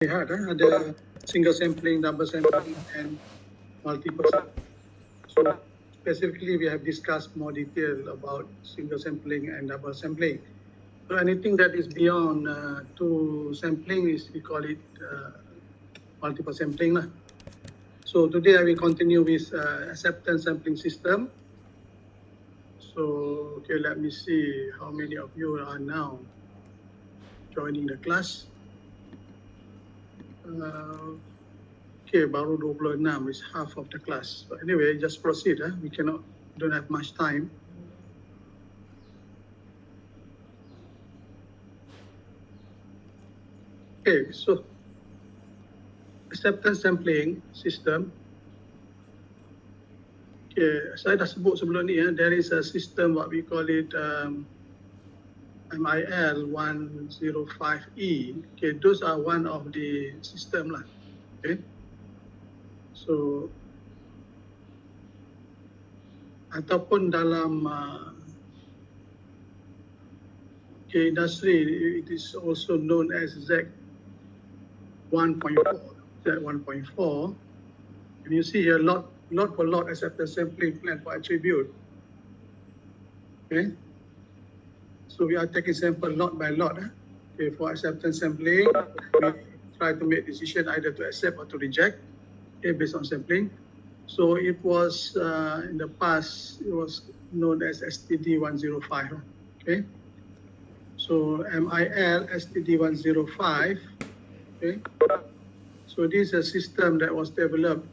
lihat ada single sampling, double sampling, and multiple sampling. So specifically, we have discussed more detail about single sampling and double sampling. So anything that is beyond two sampling is, we call it multiple sampling lah. So today I will continue with acceptance sampling system. So okay, let me see how many of you are now joining the class. Okay, baru 26 is half of the class. But anyway, just proceed. We don't have much time. Okay, so acceptance sampling system. Okay, saya dah sebut sebelum ni there is a system what we call it MIL 105E. Okay, those are one of the system lah. Okay, so ataupun dalam industry, it is also known as Z1.4. Z1.4. And you see here lot for lot acceptance sampling plan for attribute. Okay, so we are taking sample lot by lot. Okay, for acceptance sampling, we try to make decision either to accept or to reject. Okay, based on sampling. So it was in the past, it was known as STD 105. Okay, so MIL STD 105. Okay, so this is a system that was developed,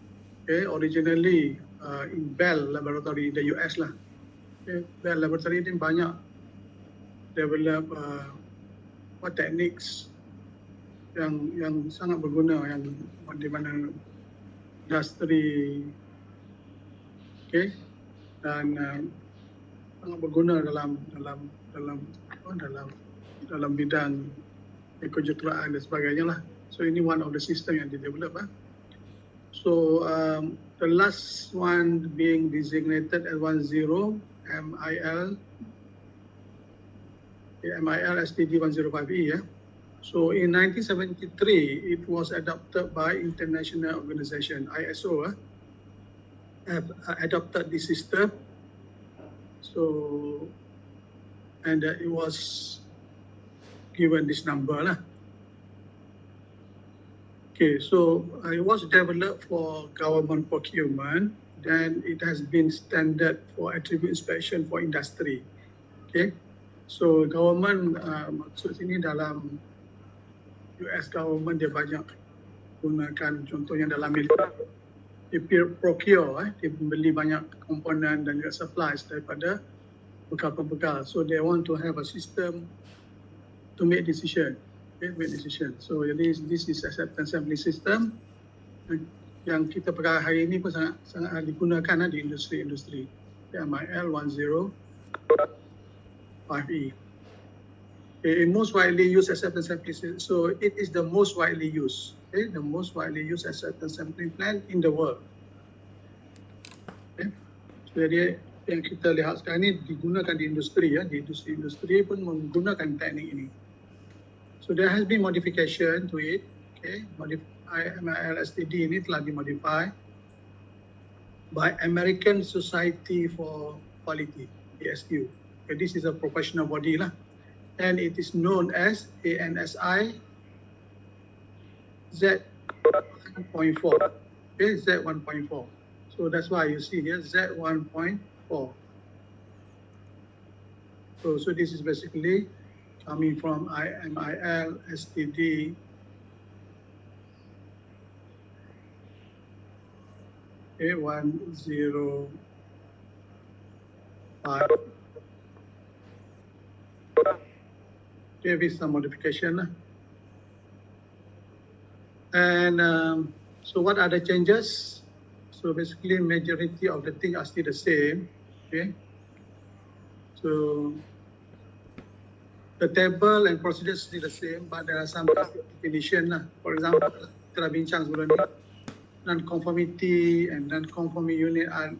okay, originally in Bell Laboratory in the US lah. Okay, Bell Laboratory ini banyak develop techniques yang sangat berguna, yang di mana industri, okay, dan sangat berguna dalam bidang kejuruteraan dan sebagainya lah. So ini one of the system yang di-develop. So the last one being designated as 10 MIL STD 105E. So in 1973, it was adopted by international organization ISO. Have adopted this system. So and it was given this number lah. Okay, so it was developed for government procurement. Then it has been standard for attribute inspection for industry. Okay, so government maksud sini dalam US government dia banyak gunakan, contohnya dalam militer, dia procure, dia membeli banyak komponen dan juga supplies daripada bekal-bekal. So they want to have a system to make decision. Okay, make decision. So this is acceptance sampling system yang kita pakai hari ini pun sangat digunakan di industri-industri. MIL 105E. Okay, most widely used acceptance sampling system. So it is the most widely used. Okay, the most widely used acceptance sampling plan in the world. Okay, so jadi yang kita lihat sekarang ini digunakan di industri, di industri pun menggunakan teknik ini. So there has been modification to it. Okay, MIL STD ini telah dimodify by American Society for Quality, ASQ. Okay, this is a professional body lah, and it is known as ANSI Z1.4. Okay, Z1.4. So that's why you see here Z1.4. So this is basically coming from MIL STD A105. Okay, with some modification. And so what are the changes? So basically majority of the things are still the same. Okay, so the table and procedure is still the same, but there are some definition. For example, kita bincang sebelum ni, non-conformity and non-conforming unit are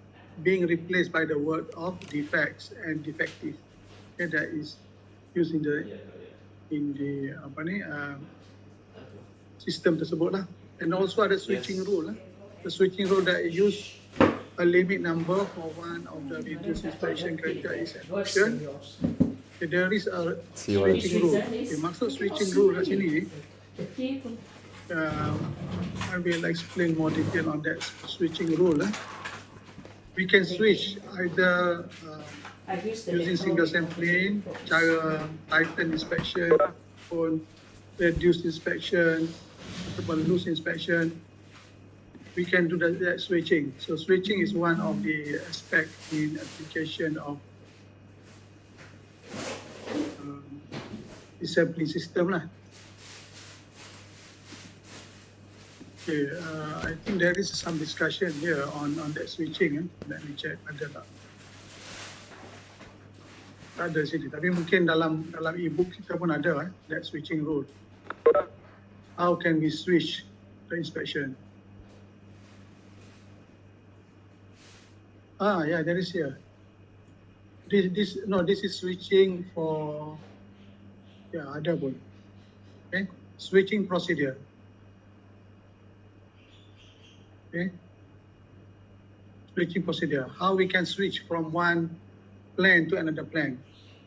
being replaced by the word of defects and defective. Okay, that is used in the sistem tersebut lah. And also ada switching rule lah. The switching rule that use a limit number for one of the reduced inspection criteria is an option. Okay, there is a switching rule. Okay, maksud switching rule kat sini, I will explain more detail on that switching rule. We can switch either using single sampling, cara Titan inspection, or reduced inspection, or loose inspection. We can do that switching. So switching is one of the aspects in application of the sampling system lah. Okay, I think there is some discussion here on that switching. Let me check ada tak. Tak ada sini, tapi mungkin dalam e-book kita pun ada that switching rule. How can we switch the inspection? Yeah, there is here. This is switching for, ada pun. Okay, switching procedure. Okay, switching procedure. How we can switch from one plan to another plan.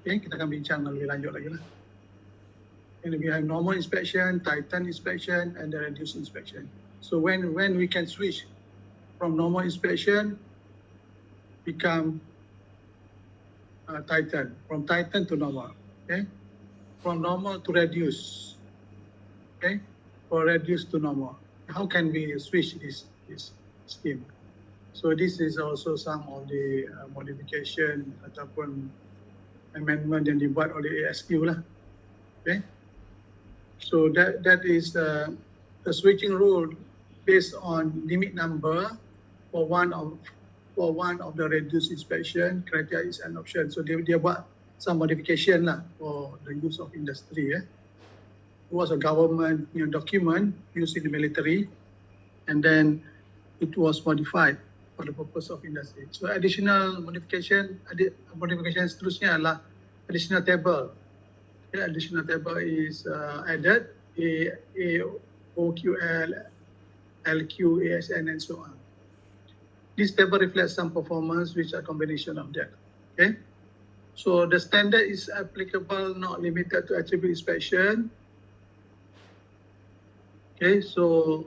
Okay, kita akan bincang lebih lanjut lagi lah. And we have normal inspection, Titan inspection, and the reduced inspection. So when we can switch from normal inspection, become Titan, from Titan to normal, okay? From normal to reduce, okay? Or reduce to normal. How can we switch this scheme? So this is also some of the modification ataupun amendment yang dibuat oleh ASQ lah, okay? So that is the switching rule based on limit number for one of the reduced inspection criteria is an option. So dia buat some modification lah for the use of industry. It was a government document used in the military, and then it was modified for the purpose of industry. So additional modification seterusnya adalah additional table. Okay, additional table is added, OQL, LQ, ASN, and so on. This table reflects some performance which are combination of that. Okay, so the standard is applicable, not limited to attribute inspection. Okay, so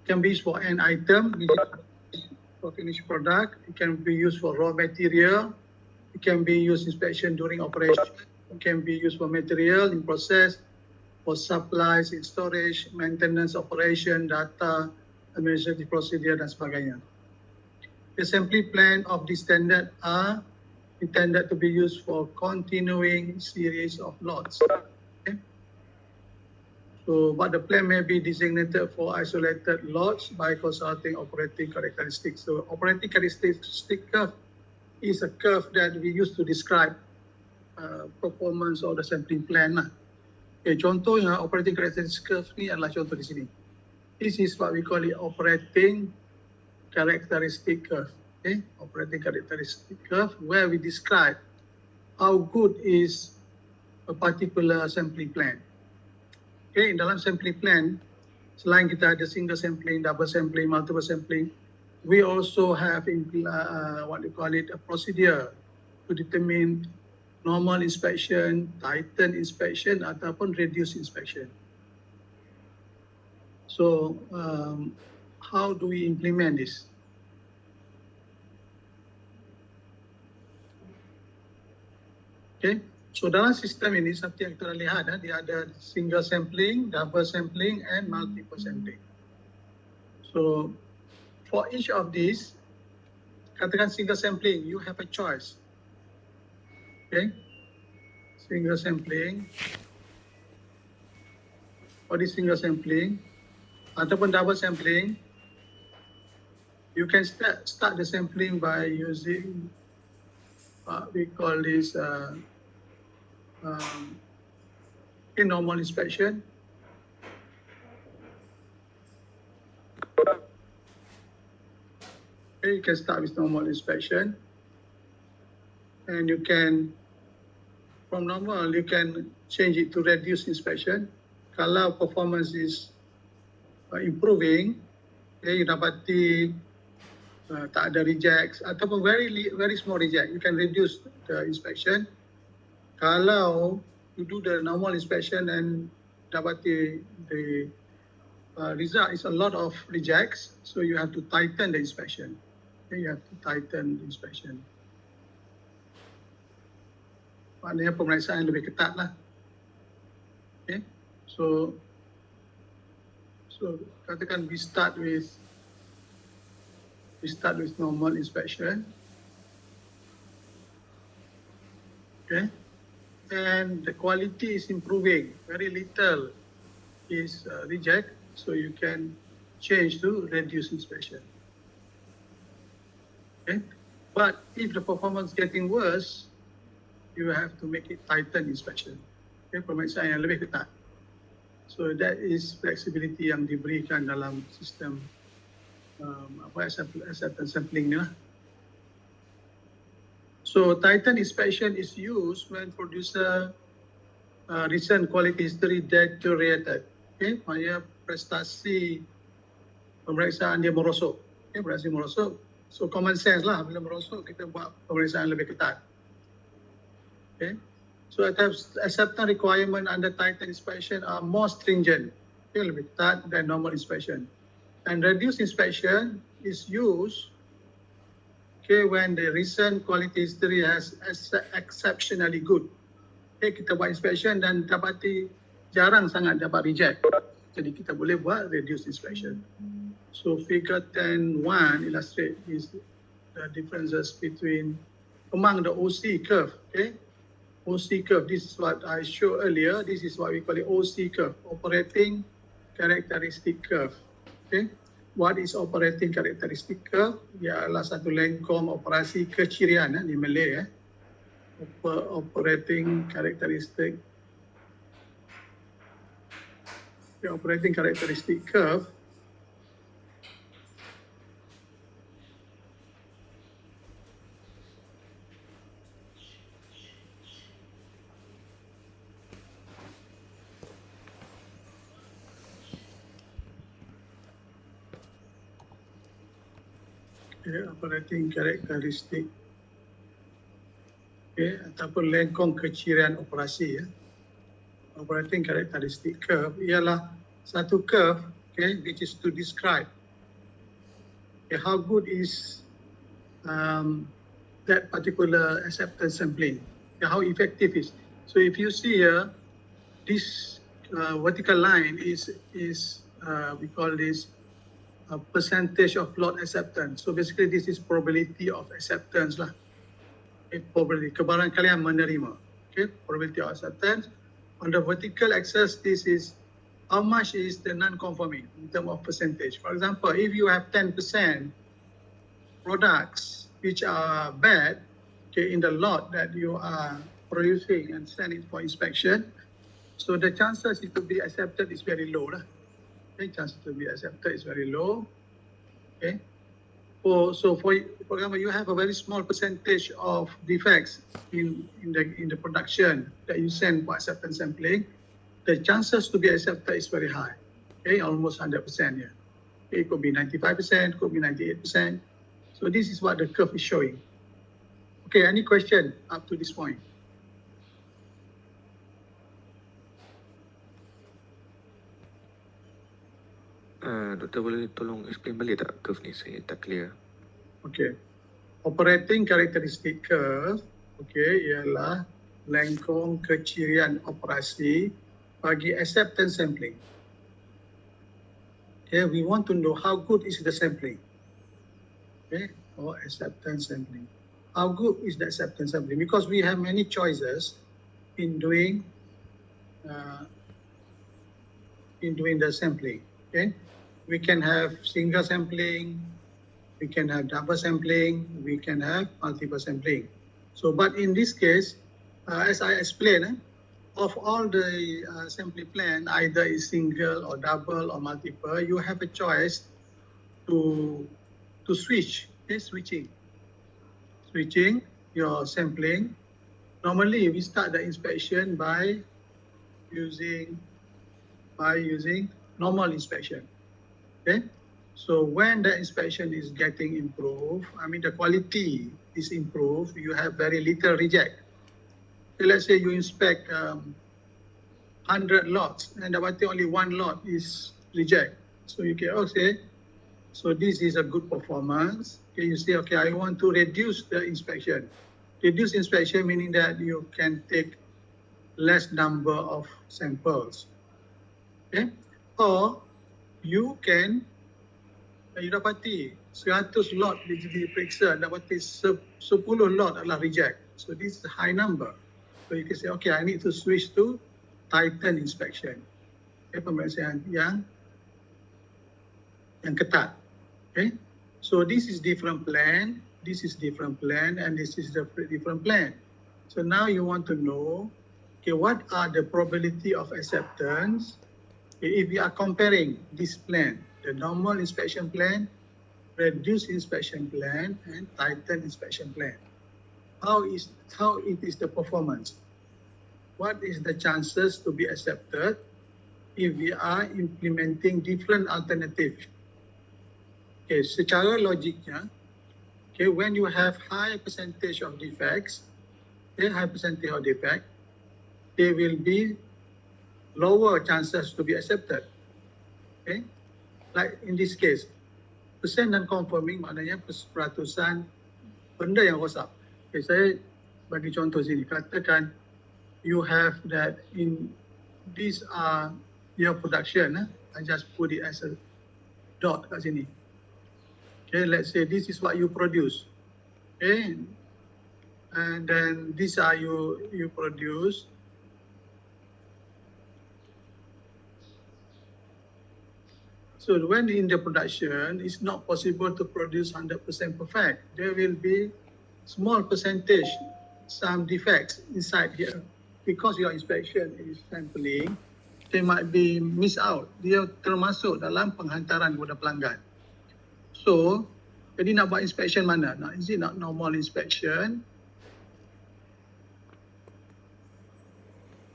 it can be used for an item, for finished product. It can be used for raw material. It can be used inspection during operation. It can be used for material in process, for supplies in storage, maintenance, operation, data, administrative procedure dan sebagainya. The assembly plan of this standard are intended to be used for continuing series of lots. Okay? So, but the plan may be designated for isolated lots by consulting operating characteristics. So, operating characteristic curve is a curve that we use to describe performance of the sampling plan lah. Okay, contohnya operating characteristic curve ni adalah contoh di sini. This is what we call it operating characteristic curve. Okay? Operating characteristic curve, where we describe how good is a particular sampling plan. Okay, in dalam sampling plan, selain kita ada single sampling, double sampling, multiple sampling, we also have what we call it a procedure to determine normal inspection, Titan inspection, ataupun reduced inspection. So, how do we implement this? Okay, so dalam sistem ini seperti yang kita lihat, dia ada single sampling, double sampling, and multiple sampling. So, for each of these, katakan single sampling, you have a choice. Okay, single sampling. For this single sampling, ataupun double sampling, you can start the sampling by using what we call this normal inspection. Okay, you can start with normal inspection, and you can, from normal, you can change it to reduced inspection. kalau performance is improving, okay, you dapati tak ada rejects ataupun very small reject, you can reduce the inspection. Kalau you do the normal inspection and dapati the result is a lot of rejects, so you have to tighten the inspection. Okay, you have to tighten the inspection. Maknanya pemeriksaan lebih ketat lah. Okay, so katakan we start with normal inspection. Okay, and the quality is improving. Very little is reject, so you can change to reduce inspection. Okay, but if the performance getting worse, you have to make it tighten inspection. Okay, pemeriksaan yang lebih ketat. So that is flexibility yang diberikan dalam sistem acceptance sampling ni lah. So tighten inspection is used when producer recent quality history deteriorated. Okay, maknanya prestasi pemeriksaan dia merosot. Okay, prestasi merosot. So common sense lah, bila merosot kita buat pemeriksaan lebih ketat. Okay, so acceptance requirement under tighten inspection are more stringent. Okay, lebih ketat than normal inspection. And reduced inspection is used, okay, when the recent quality history has exceptionally good. Okay, kita buat inspection dan dapati jarang sangat dapat reject. Jadi kita boleh buat reduced inspection. So figure 10.1 illustrate is the differences between among the OC curve. Okay, OC curve. This is what I showed earlier. This is what we call the OC curve, operating characteristic curve. Okay, what is operating characteristic curve? Ialah satu lengkung operasi kecirian di Malay. Operating characteristic. The operating characteristic curve operating characteristic, okay, ataupun lengkung kecirian operasi. Operating characteristic curve ialah satu curve, okay, which is to describe, okay, how good is that particular acceptance sampling, okay, how effective is. So if you see here, this vertical line is we call this a percentage of lot acceptance. So basically this is probability of acceptance lah. Okay, probability, kebarangkalian menerima. Okay, probability of acceptance. On the vertical axis, this is how much is the non-conforming in terms of percentage. For example, if you have 10% products which are bad, okay, in the lot that you are producing and sending for inspection, so the chances it to be accepted is very low lah. Okay, chances to be accepted is very low. Okay, so for example, you have a very small percentage of defects in the production that you send for acceptance sampling. The chances to be accepted is very high. Okay, almost 100%. Yeah, okay, it could be 95%, could be 98%. So this is what the curve is showing. Okay, any question up to this point? Doktor boleh tolong explain balik tak curve ni, saya tak clear. Okay, operating characteristic curve, okay, ialah lengkung kecirian operasi bagi acceptance sampling. Okay, we want to know how good is the sampling. Okay, or acceptance sampling. How good is the acceptance sampling? Because we have many choices in doing the sampling. Okay, we can have single sampling, we can have double sampling, we can have multiple sampling. So, but in this case, as I explained, of all the sampling plan, either is single or double or multiple, you have a choice to switch. Okay, switching your sampling. Normally, we start the inspection by using by using normal inspection. Okay, so when the inspection is getting improved, I mean the quality is improved, you have very little reject. So let's say you inspect 100 lots and about only one lot is reject. So you can say, so this is a good performance. Okay, you say, okay, I want to reduce the inspection. Reduce inspection meaning that you can take less number of samples. Okay, or you can you dapati 100 lot diperiksa, dapati 10 lot adalah reject. So this is a high number. So you can say, okay, I need to switch to Titan inspection. Okay, pemeriksaan yang ketat. Okay, so this is different plan, this is different plan, and this is the different plan. So now you want to know, okay, what are the probability of acceptance if we are comparing this plan, the normal inspection plan, reduced inspection plan, and Titan inspection plan. How it is the performance? What is the chances to be accepted if we are implementing different alternatives? Okay, secara logiknya, okay, when you have high percentage of defects, okay, high percentage of defect, there will be lower chances to be accepted. Okay, like in this case, percent non-conforming maknanya peratusan benda yang rosak. Okay, saya bagi contoh sini, katakan you have that in these are your production. I just put it as a dot kat sini. Okay, let's say this is what you produce. Okay, and then these are you produce. So when in the production, it's not possible to produce 100% perfect. There will be small percentage, some defects inside here. Because your inspection is sampling, they might be missed out. Dia termasuk dalam penghantaran kepada pelanggan. So, jadi nak buat inspection mana? Is it not normal inspection?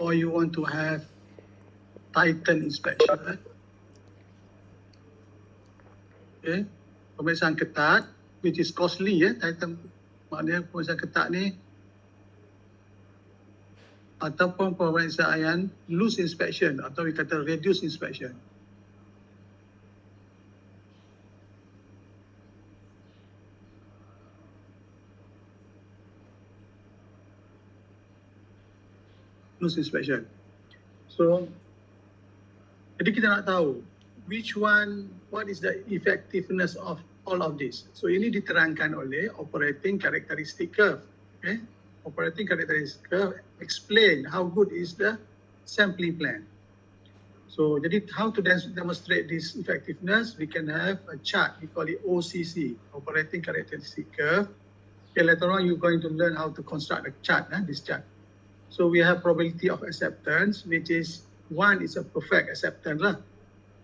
Or you want to have Titan inspection? Okay, pemeriksaan ketat, which is costly, Titan, maknanya pemeriksaan ketat ni, ataupun pemeriksaan loose inspection, atau kita kata reduce inspection. Loose inspection. So, jadi kita nak tahu which one, what is the effectiveness of all of this. So ini diterangkan oleh operating characteristic curve. Okay? Operating characteristic curve explain how good is the sampling plan. So jadi how to demonstrate this effectiveness, we can have a chart, we call it OCC, operating characteristic curve. Okay, later on you're going to learn how to construct a chart, this chart. So we have probability of acceptance, which is 1 is a perfect acceptance lah.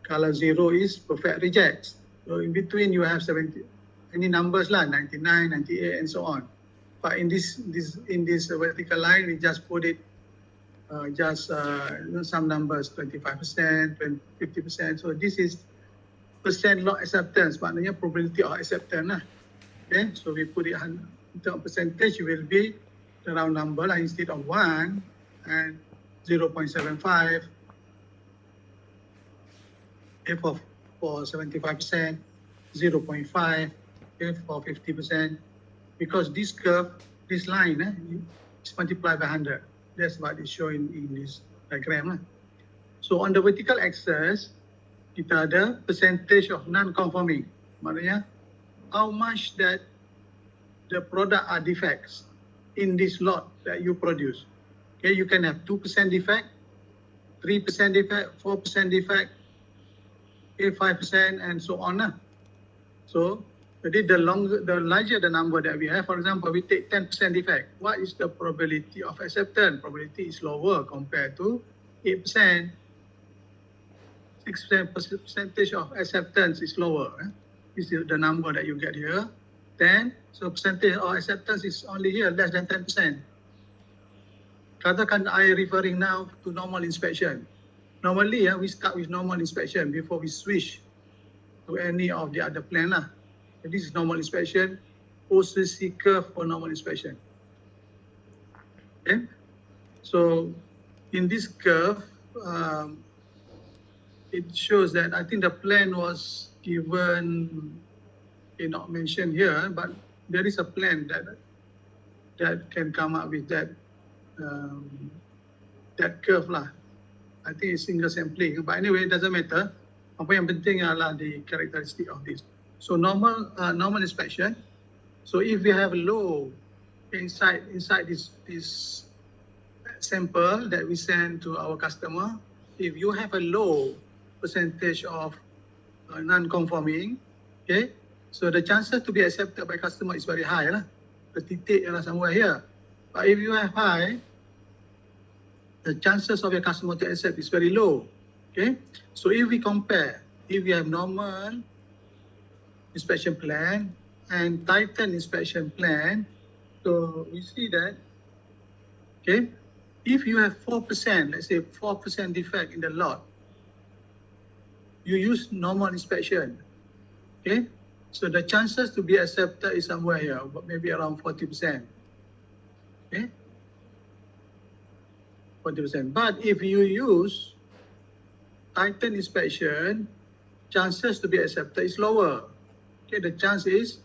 Kalau 0 is perfect rejects. So in between you have 70, any numbers lah, 99, 98 and so on. But in this vertical line, we just put it some numbers, 25%, 50%. So this is percent lot acceptance, maknanya probability of acceptance lah. Okay, so we put it in terms of percentage, it will be the round number lah, instead of 1 and 0.75. If for 75%, 0.5, if for 50%, because this curve, this line is multiplied by 100. That's what is showing in this diagram. So on the vertical axis, kita ada percentage of non-conforming. Maknanya, how much that the product are defects in this lot that you produce. Okay, you can have 2% defect, 3% defect, 4% defect, 5% and so on. So, the larger the number that we have, for example, we take 10% defect. What is the probability of acceptance? Probability is lower compared to 8%. 6% percentage of acceptance is lower. This is the number that you get here. 10, so percentage of acceptance is only here, less than 10%. Katakan I referring now to normal inspection. normally we start with normal inspection before we switch to any of the other plan lah. So this is normal inspection, OCC curve for normal inspection. Okay, so in this curve, it shows that I think the plan was given, not mentioned here, but there is a plan that can come up with that curve lah. I think it's single sampling, but anyway, it doesn't matter. Apa yang penting adalah the characteristic of this. So normal inspection. So if we have low inside this sample that we send to our customer, if you have a low percentage of non-conforming, okay, so the chances to be accepted by customer is very high lah. The titik adalah somewhere here. But if you have high, the chances of your customer to accept is very low. Okay, so if we compare, if we have normal inspection plan and Titan inspection plan, so we see that, okay, if you have 4%, let's say 4% defect in the lot, you use normal inspection, okay, so the chances to be accepted is somewhere here, maybe around 40%, okay, 40%. But if you use Titan inspection, chances to be accepted is lower. Okay, the chance is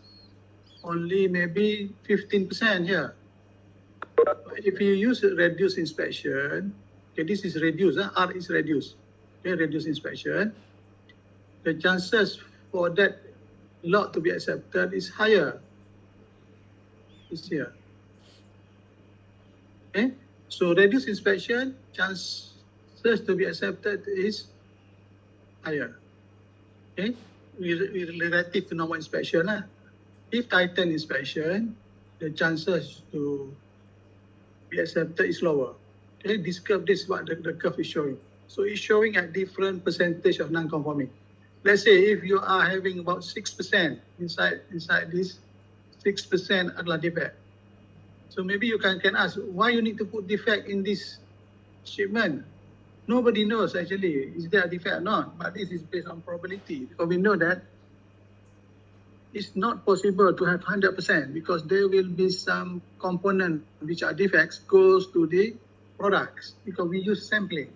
only maybe 15% here. If you use reduced inspection, okay, this is reduced, R is reduced, okay, reduced inspection, the chances for that lot to be accepted is higher. It's here. Okay, so reduced inspection, chances to be accepted is higher. Okay, relative to normal inspection lah. If Titan inspection, the chances to be accepted is lower. Okay, this curve, this is what the curve is showing. So it's showing at different percentage of non-conforming. Let's say if you are having about 6% inside this, 6% adalah defect. So maybe you can ask, why you need to put defect in this shipment? Nobody knows actually, is there a defect or not? But this is based on probability. Because we know that it's not possible to have 100% because there will be some component which are defects goes to the products because we use sampling.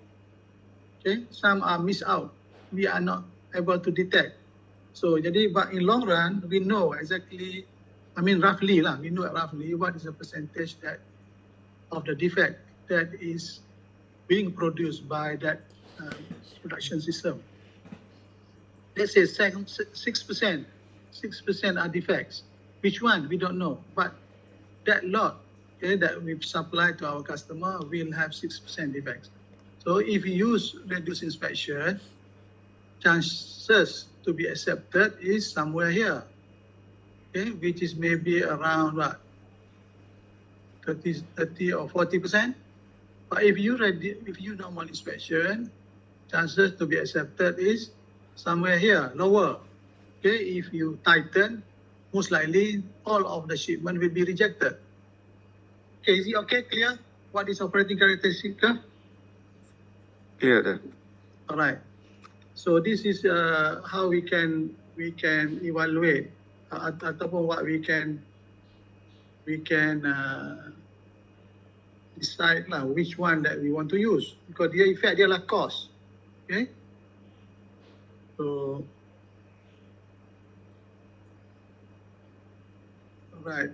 Okay, some are missed out. We are not able to detect. So, jadi, but in long run, we know exactly, I mean roughly lah, we know roughly what is the percentage that of the defect that is being produced by that production system. Let's say 6% are defects. Which one? We don't know. But that lot, okay, that we've supplied to our customer will have 6% defects. So if you use reduced inspection, chances to be accepted is somewhere here, okay, which is maybe around what, 30 or 40%. But if you normal inspection, chances to be accepted is somewhere here, lower. Okay, if you Titan, most likely all of the shipment will be rejected. Okay, is it okay, clear? What is operating characteristic curve? Clear then. All right. So this is how we can evaluate ataupun what we can decide lah which one that we want to use because dia effect dia lah cost. Okay. So right.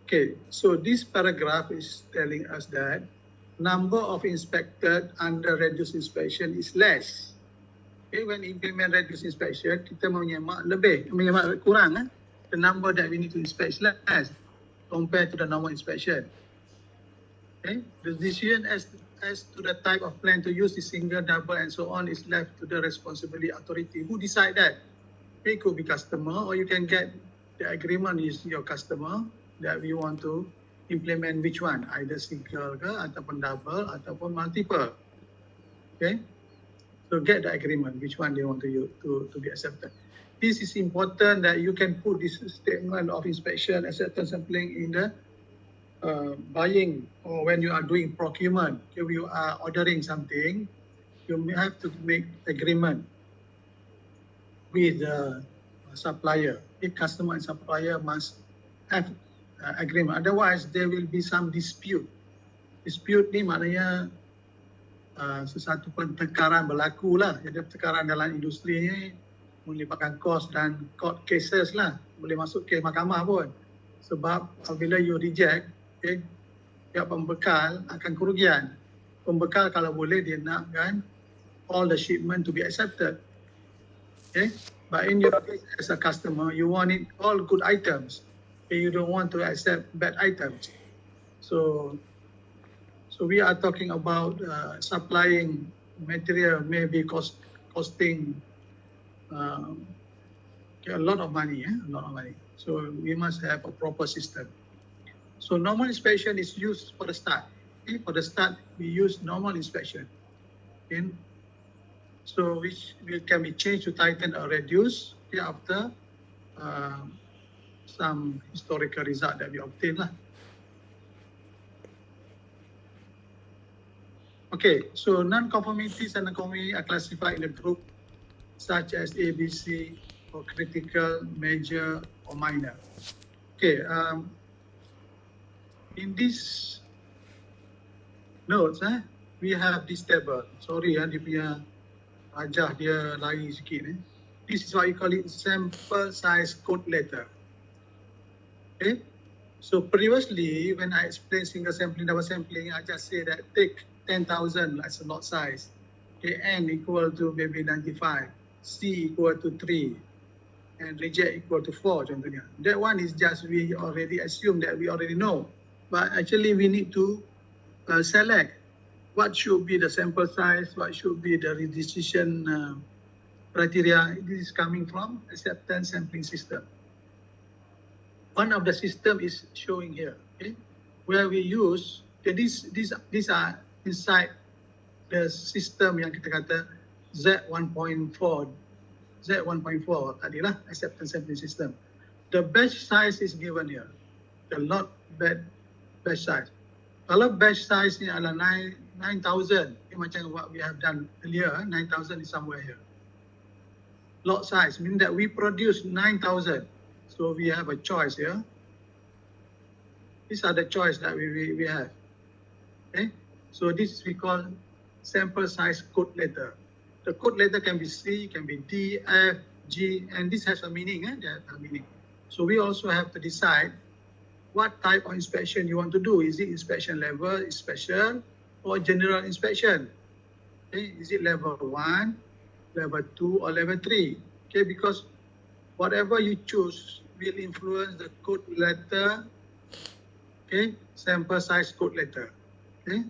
Okay. So this paragraph is telling us that number of inspected under reduced inspection is less. Okay, when implement reduced inspection, kita menyemak kurang. The number that we need to inspect is less compared to the normal inspection. Okay, the decision as to the type of plan to use is single, double, and so on is left to the responsibility authority. Who decide that? It could be customer, or you can get the agreement with your customer that we want to implement which one, either single ke, ataupun double, ataupun multiple. Okay, so get the agreement which one they want to be accepted. This is important that you can put this statement of inspection, acceptance sampling in the buying or when you are doing procurement, if you are ordering something, you may have to make agreement with the supplier. The customer and supplier must have agreement. Otherwise, there will be some dispute. Dispute ni maknanya sesuatu pertengkaran berlaku lah. Jadi pertengkaran dalam industri ni melibatkan kos dan court cases lah. Boleh masuk ke mahkamah pun. Sebab apabila you reject, okay, pihak pembekal akan kerugian. Pembekal kalau boleh dia nakkan all the shipment to be accepted. Okay? But in your case as a customer, you want it all good items. Okay? You don't want to accept bad items. So we are talking about supplying material maybe costing a lot of money, a lot of money. So we must have a proper system. So normal inspection is used for the start. Okay? For the start, we use normal inspection. Okay? So which can be changed to tighten or reduce, okay, after some historical result that we obtain lah. Okay, so non-conformities and conformity are classified in a group such as ABC or critical, major, or minor. Okay, in this notes, we have this table. Sorry, dia punya rajah dia lari sikit. This is what you call it sample size code letter. Okay, so previously when I explained single sampling, double sampling, I just say that take 10,000 as a lot size. Okay, N equal to maybe 95, C equal to 3, and reject equal to 4 contohnya. That one is just we already assume that we already know. But actually we need to select what should be the sample size, what should be the decision criteria. This is coming from acceptance sampling system. One of the system is showing here, okay, where we use, okay, these are inside the system yang kita kata Z1.4 tadi lah, acceptance sampling system. The batch size is given here, the lot batch size. Kalau batch size ni adalah 9,000, macam what we have done earlier, 9,000 is somewhere here. Lot size means that we produce 9,000, so we have a choice here. These are the choice that we have. Okay, so this we call sample size code letter. The code letter can be C, can be D, F, G, and this has a meaning. They have a meaning. So we also have to decide what type of inspection you want to do. Is it inspection level, special, or general inspection? Okay, is it level 1, level 2, or level 3? Okay, because whatever you choose will influence the code letter. Okay, sample size code letter. Okay,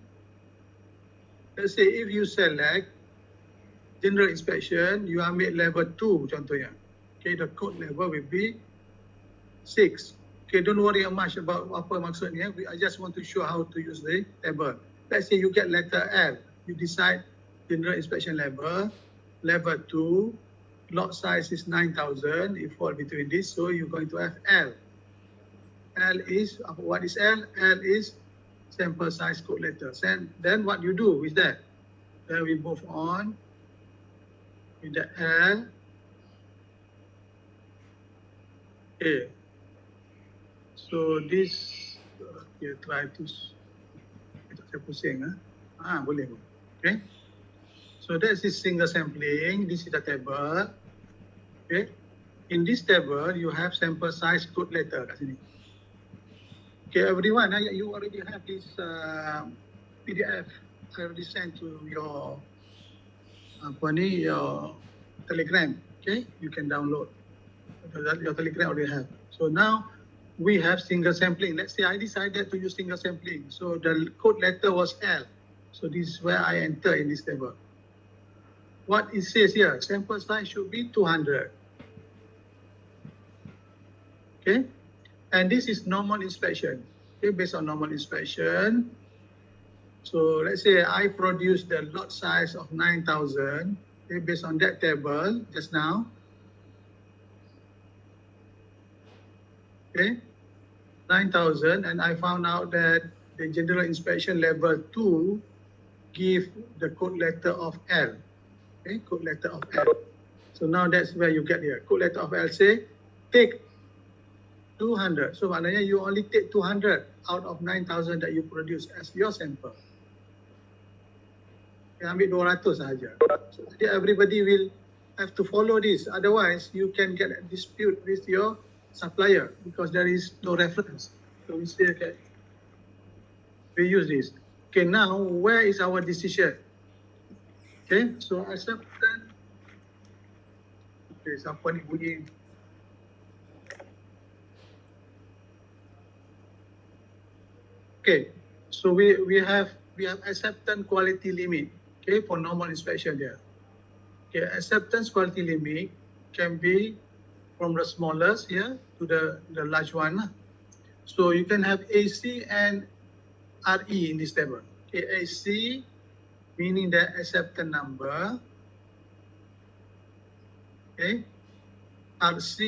let's say if you select general inspection, you ambil level 2 contohnya. Okay, the code level will be 6. Okay, don't worry much about apa maksudnya. I just want to show how to use the table. Let's say you get letter L. You decide general inspection level, level 2, lot size is 9,000. You fall between this, so you're going to have L. L is, what is L? L is sample size code letters. And then what you do with that? Then we move on with the L. Okay. So this, okay, try to, saya pusing, boleh. Okay. So that is single sampling. This is the table. Okay. In this table, you have sample size code letter kat sini. Okay, everyone, you already have this PDF. I already sent to your your Telegram. Okay, you can download. Your Telegram already have. So now we have single sampling. Let's say I decided to use single sampling. So the code letter was L. So this is where I enter in this table. What it says here, sample size should be 200. Okay, and this is normal inspection. Okay, based on normal inspection. So let's say I produce the lot size of 9,000. Okay, based on that table just now. Okay, 9,000, and I found out that the general inspection level 2 give the code letter of L. Okay, code letter of L. So now that's where you get here. Code letter of L say take 200. So maknanya you only take 200 out of 9,000 that you produce as your sample. You ambil 200 sahaja. So everybody will have to follow this. Otherwise, you can get a dispute with your supplier because there is no reference. So we say, okay, we use this. Okay, now where is our decision? Okay, so acceptance. Okay, siapa ni bunyi? Okay, so we have acceptance quality limit. Okay, for normal inspection there. Okay, acceptance quality limit can be from the smallest here to the large one. So you can have AC and RE in this table. Okay, AC meaning the acceptance number. Okay, RC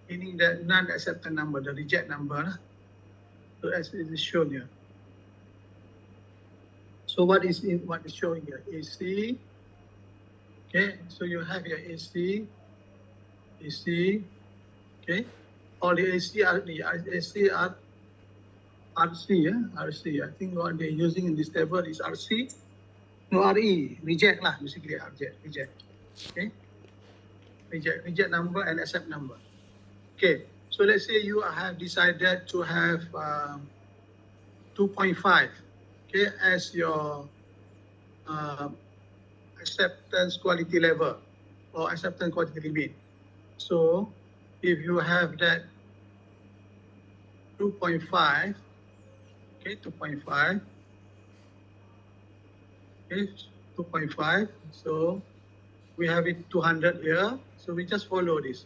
meaning the non-acceptance number, the reject number. So as it is shown here. So what is showing here? AC. Okay, so you have your AC, okay. All the AC are RC, RC. I think what they're using in this table is RC. No, RE, reject lah, basically reject. Okay, reject number and accept number. Okay, so let's say you have decided to have 2.5, okay, as your acceptance quality level or acceptance quality limit. So if you have that 2.5, okay, 2.5, okay, 2.5. So we have it 200 here. So we just follow this.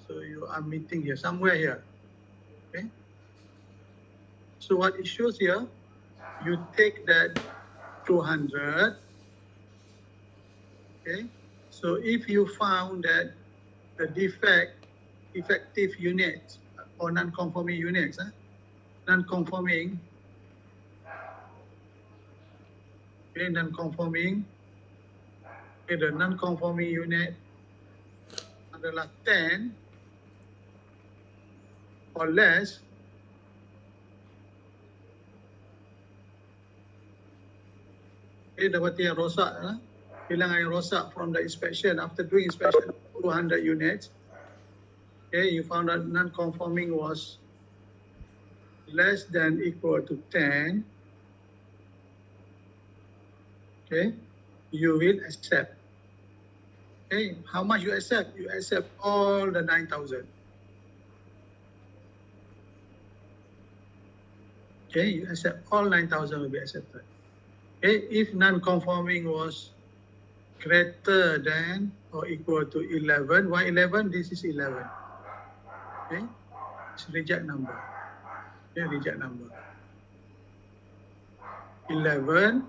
So you are meeting here, somewhere here. Okay. So what it shows here, you take that 200. Okay. So if you found that the effective units or non-conforming units, non-conforming, okay, non-conforming, okay, the non-conforming unit adalah 10 or less, okay, dapati yang rosak, hilangan yang rosak from the inspection, after doing inspection 200 units, okay, you found that non-conforming was less than equal to 10, okay, you will accept. Okay, how much you accept? You accept all the 9,000. Okay, you accept all 9,000 will be accepted. Okay, if non-conforming was greater than or equal to 11, why 11? This is 11. Okay, it's reject number. Okay, reject number. 11,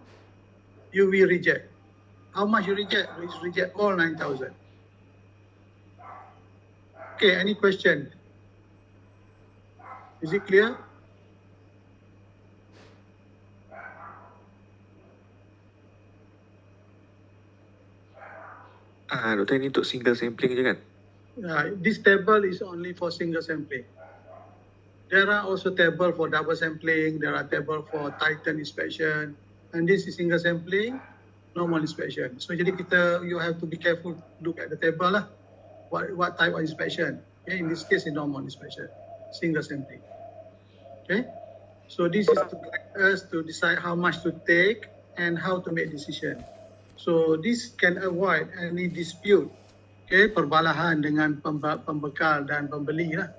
you will reject. How much you reject? You reject all 9,000. Okay, any question? Is it clear? Doktor, ini untuk single sampling je kan? This table is only for single sampling. There are also table for double sampling. There are table for Titan inspection, and this is single sampling, normal inspection. So jadi you have to be careful. Look at the table lah. What type of inspection? Okay, in this case, is normal inspection, single sampling. Okay, so this is to guide us to decide how much to take and how to make decision. So this can avoid any dispute. Okay, perbalahan dengan pembekal dan pembeli lah.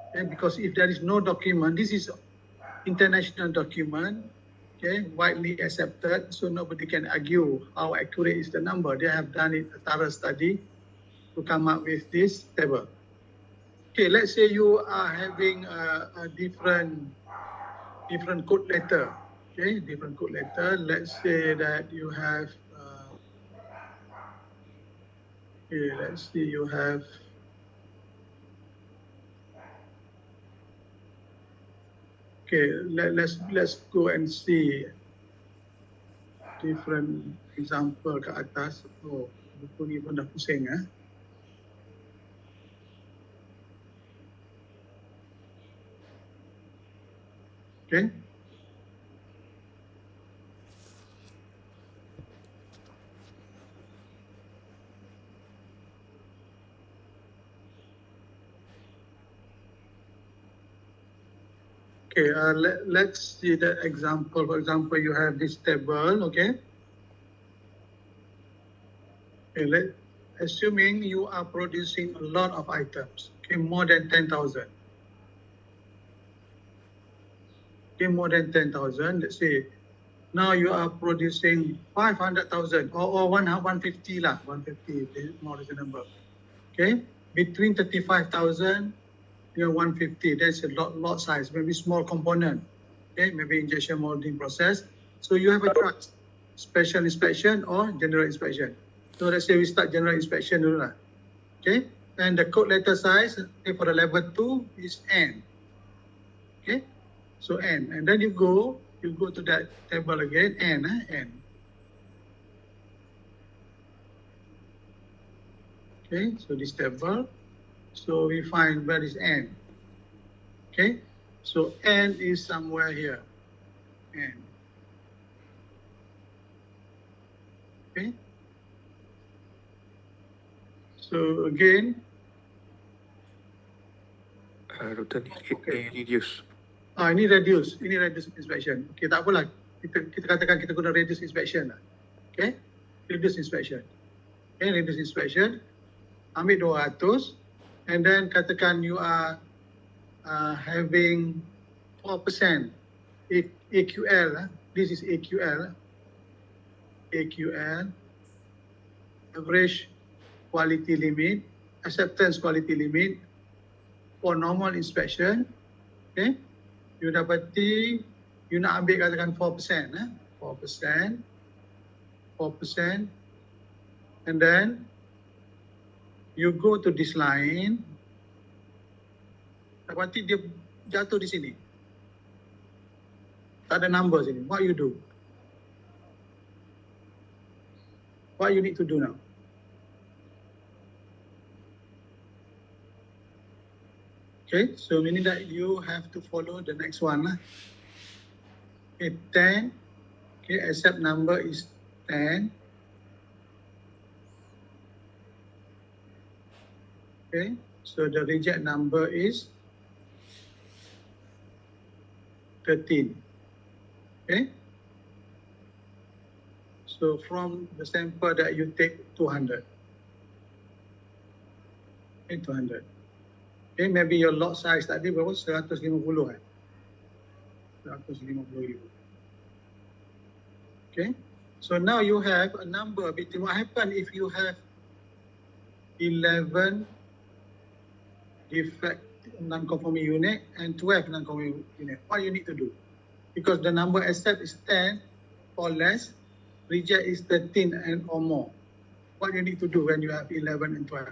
Okay, because if there is no document, this is international document, okay, widely accepted, so nobody can argue how accurate is the number. They have done a thorough study to come up with this table. Okay, let's say you are having a different code letter. Okay, different code letter. Let's say that you have, okay, let's say you have Okay, let's go and see different example ke atas. Oh, buku ni pun dah pusing eh. Okay. Okay, let's see the example. For example, you have this table, okay? Okay, assuming you are producing a lot of items, okay, more than 10,000. Okay, more than 10,000, let's say, now you are producing 500,000 or 150 lah, 150 is more reasonable. Okay, between 35,000 to 150, that's a lot size, maybe small component. Okay, maybe injection molding process. So you have a choice, special inspection or general inspection. So let's say we start general inspection dulu lah. Okay, and the code letter size for the level 2 is N. Okay, so N, and then you go to that table again, N. Okay, so this table, so we find where is N. Okay, so N is somewhere here, N. Okay, so again, Doktor ni Okay. reduce. ini reduce inspection. Okay, tak apalah, kita katakan kita guna reduce inspection lah. Okay, reduce inspection. Okay, reduce inspection, ambil 200, and then katakan you are having 4% AQL. This is AQL. AQL, average quality limit, acceptance quality limit for normal inspection. Okay, you dapati, you nak ambil katakan 4%, 4%, and then you go to this line, dapati dia jatuh di sini. Tak ada number sini. What you do? What you need to do now? Okay, so meaning that you have to follow the next one. Okay, 10. Okay, accept number is 10. Okay, so the reject number is 13. Okay, so from the sample that you take 200. Okay, 200. Okay, maybe your lot size tadi berapa? 150 kan? 150,000. Okay, so now you have a number between what happen if you have 11 defect non-conforming unit and 12 non-conforming unit. What you need to do? Because the number accept is 10 or less, reject is 13 and or more. What you need to do when you have 11 and 12?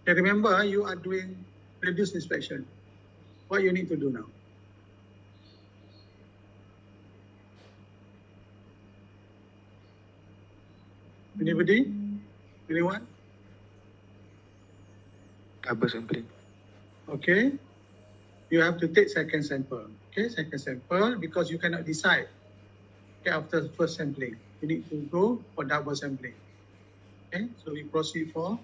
Okay, remember, you are doing reduced inspection. What you need to do now? Anybody? Anyone? Double sampling. Okay. You have to take second sample. Okay, second sample, because you cannot decide. Okay, after the first sampling, you need to go for double sampling. Okay, so we proceed for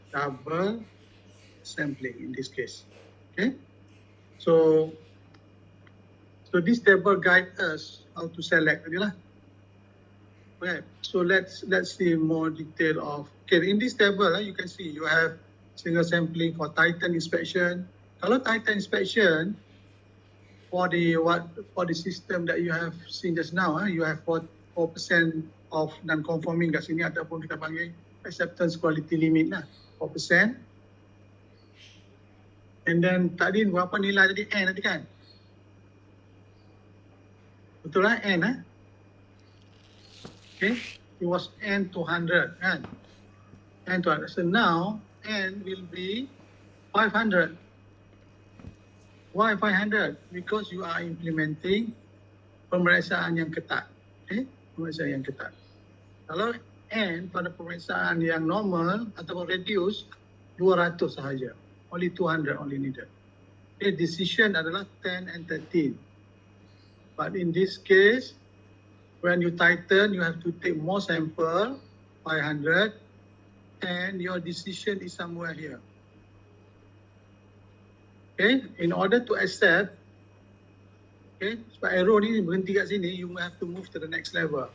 double sampling in this case. Okay, so this table guide us how to select. Okay, so let's see more detail of. Okay, in this table, you can see you have single sampling for Titan inspection. Kalau Titan inspection for the system that you have seen just now, you have 4% of non-conforming kat sini ataupun kita panggil acceptance quality limit lah, 4%. And then tadi berapa nilai tadi? N tadi kan? Betul lah, N Okay, it was N 200 kan? N 200. So now N will be 500. Why 500? Because you are implementing pemeriksaan yang ketat. Okay? Pemeriksaan yang ketat. Kalau N pada pemeriksaan yang normal ataupun reduce, 200 sahaja. Only 200 only needed. Okay, decision adalah 10 and 13. But in this case, when you tighten, you have to take more sample, 500, and your decision is somewhere here. Okay, in order to accept, okay, sebab arrow ni berhenti kat sini, you have to move to the next level.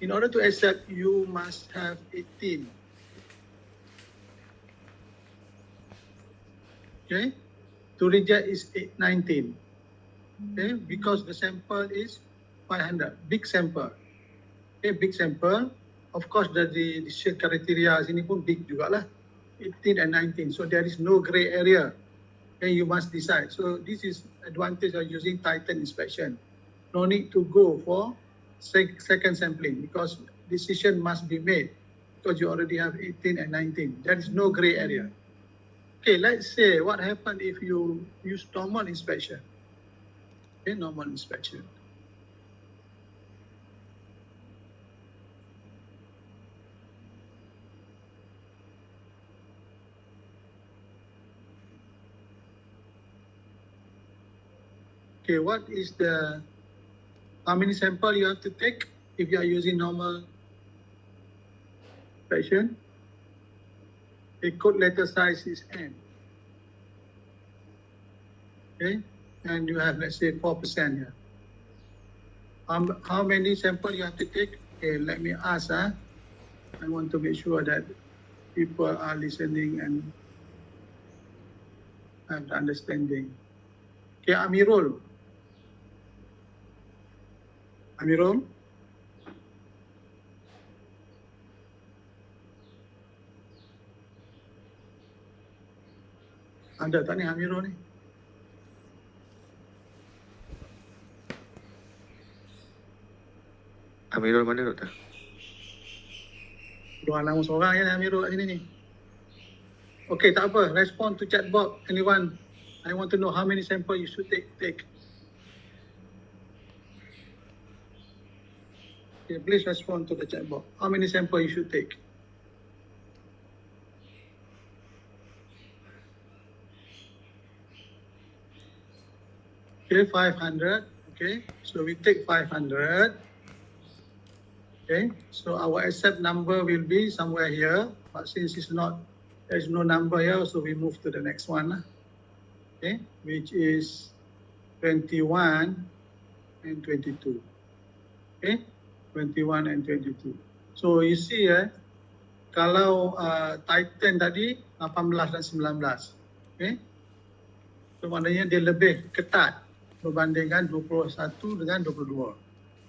In order to accept, you must have 18. Okay, to reject is 19. Okay, because the sample is 500, big sample. Okay, big sample. Of course, the decision criteria sini pun big jugalah, 18 and 19. So there is no gray area. Okay, you must decide. So this is advantage of using Titan inspection. No need to go for second sampling because decision must be made because you already have 18 and 19. There is no gray area. Okay, let's say what happened if you use normal inspection. Okay, normal inspection. Okay, how many sample you have to take if you are using normal inspection? The code letter size is N. Okay, and you have, let's say, 4% here. How many sample you have to take? Okay, let me ask. I want to make sure that people are listening and have the understanding. Okay, Amirul. Amirul? Ada tak ni Amirul ni? Amirul mana doktor? Dua nama seorang je ni Amirul kat sini ni. Okay, tak apa. Respond to chat box. Anyone? I want to know how many sample you should take. Okay, please respond to the chat box. How many sample you should take? Okay, 500. Okay, so we take 500. Okay, so our accept number will be somewhere here. But since there's no number here, so we move to the next one. Okay, which is 21 and 22. Okay, 21 and 22. So you see kalau Titan tadi 18 dan 19. Okay, so maknanya dia lebih ketat berbandingkan 21 dengan 22.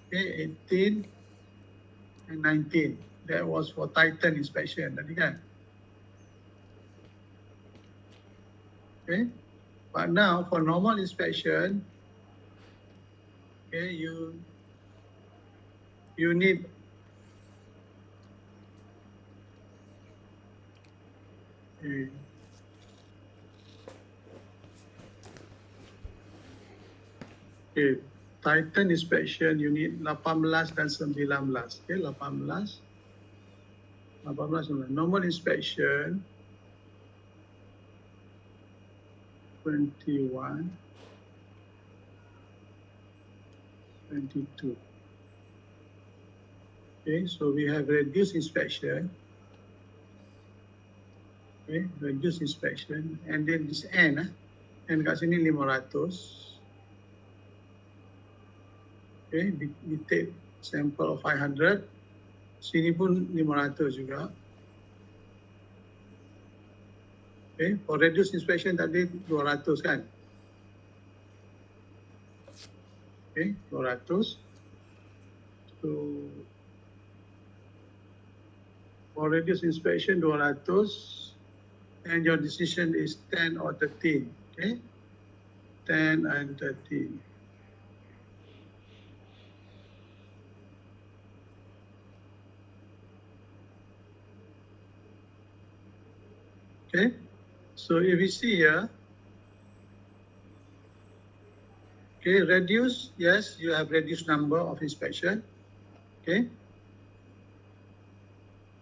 Okay, 18 and 19. That was for Titan inspection tadi kan. Okay, but now for normal inspection, okay, you need Titan inspection, you need 18 dan 19. Okay, 18, 19. Normal inspection, 21, 22. Okay, so we have reduced inspection. Okay, reduced inspection, and then this N, and kat sini 500. Okay, we take sample of 500. Sini pun 500 juga. Okay, for reduced inspection tadi 200 kan? Okay, 200. So for reduced inspection 200, and your decision is 10 or 13. Okay, 10 and 13. Okay, so if we see here, Okay, reduce, yes, you have reduced number of inspection. Okay.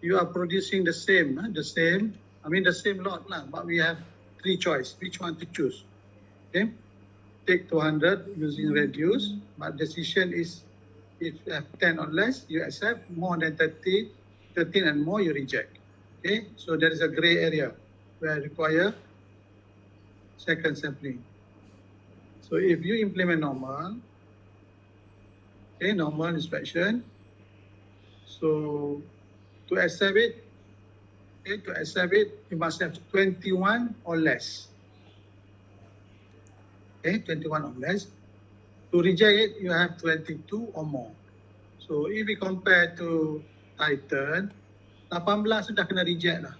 You are producing the same, the same lot lah, but we have three choice, which one to choose. Okay. Take 200 using reduce, but decision is if you have 10 or less, you accept. More than 30, 13 and more, you reject. Okay, so there is a gray area where I require second sampling. So if you implement normal, okay, normal inspection, so to accept it, you must have 21 or less. Okay, 21 or less. To reject it, you have 22 or more. So if we compare to Titan, 18 sudah kena reject lah.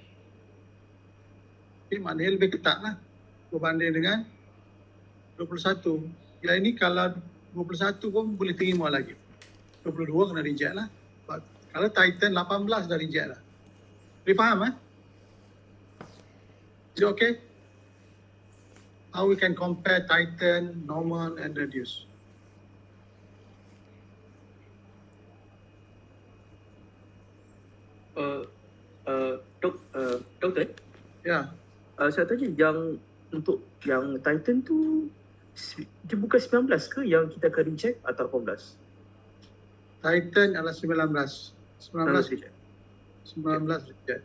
Okay, maknanya lebih ketat lah berbanding dengan 21. Yang ini kalau 21 pun boleh terima lagi. 22 kena reject lah. But kalau Titan 18 dah reject lah. Boleh faham Is it okay? How we can compare Titan, normal and reduce? Doktor, Ya, saya tanya yang untuk yang Titan tu dia bukan 19 ke yang kita akan reject atau 18? Titan adalah 19. 19 reject. 19 reject.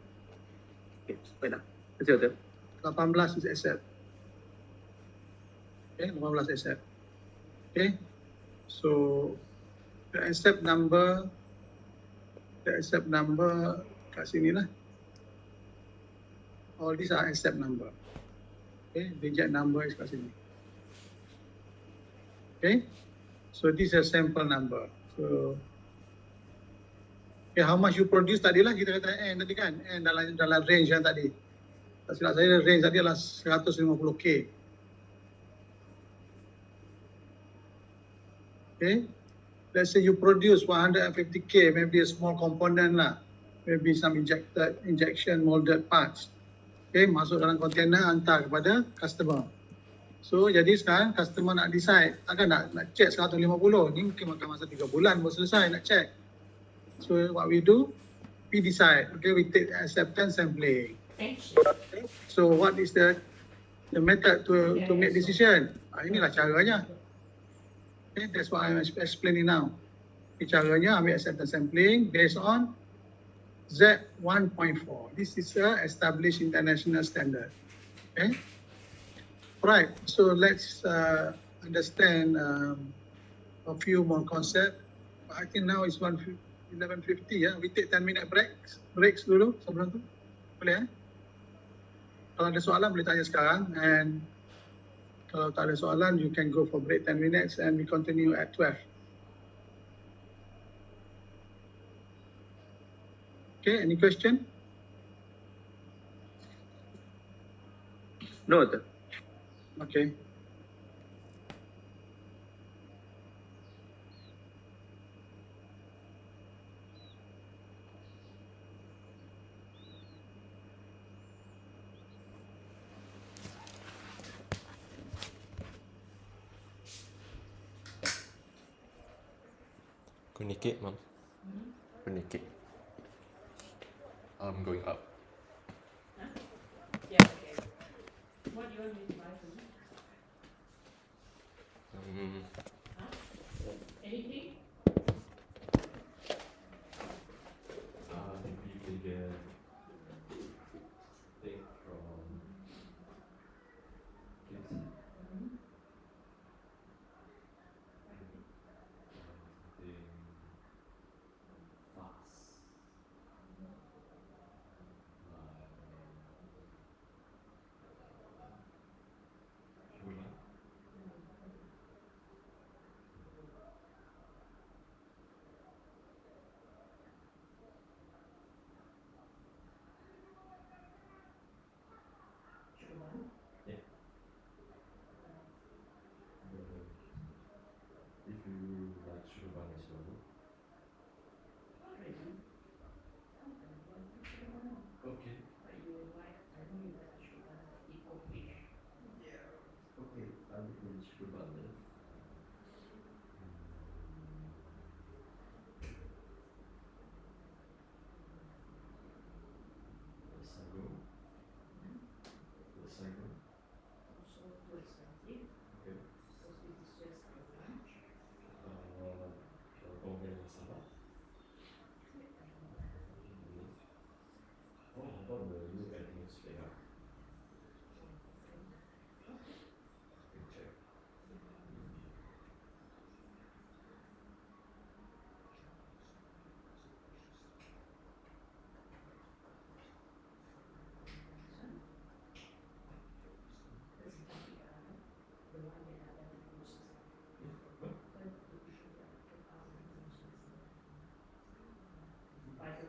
Okay, baiklah. Terima kasih, Doktor. 18 is accept. Okay, 18 accept. Okay, so the accept number kat sini lah. All these are accept number. Okay, reject number is kat sini. Okay, so this is a sample number. So, okay, how much you produce tadi lah kita kata N tadi kan, N dalam range yang tadi. Tak silap saya range tadi adalah 150K. Okay, let's say you produce 150K, maybe a small component lah, maybe some injection molded parts. Okay, masuk dalam container, hantar kepada customer. So jadi sekarang customer nak decide, takkan nak check 150, ni mungkin makan masa 3 bulan baru selesai nak check. So what we do, we decide, okay, we take acceptance sampling. Okay. So what is the method to make decision? Inilah caranya. Okay, that's what I'm explaining now. Caranya ambil acceptance sampling based on Z1.4. This is a established international standard. Okay. Right. So let's understand a few more concepts. I think now it's 11:50. Yeah, we take 10-minute breaks dulu sebelum tu. Boleh? Kalau ada soalan boleh tanya sekarang, and kalau tak ada soalan, you can go for break 10 minutes and we continue at 12. Okay, any question? No, Doktor. Okay. Communicate, Mom. Communicate. I'm going up. Yeah, okay. What do you want me to buy for you? Anything? You can get thing from KFC. But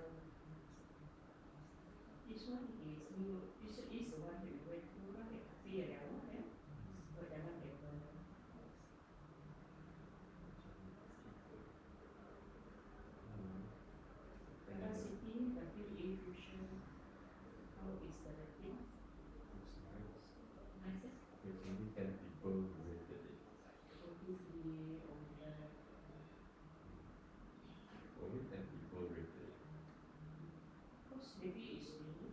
this one is new. This is the one that we went through, right? Clear that one, yeah. But that one they were. Capacity, WA fusion. How is the rating? It's nice. Nice, eh? It's only 10 people who rated it. Relatively older. Only 10 people rated it. Because maybe it's new.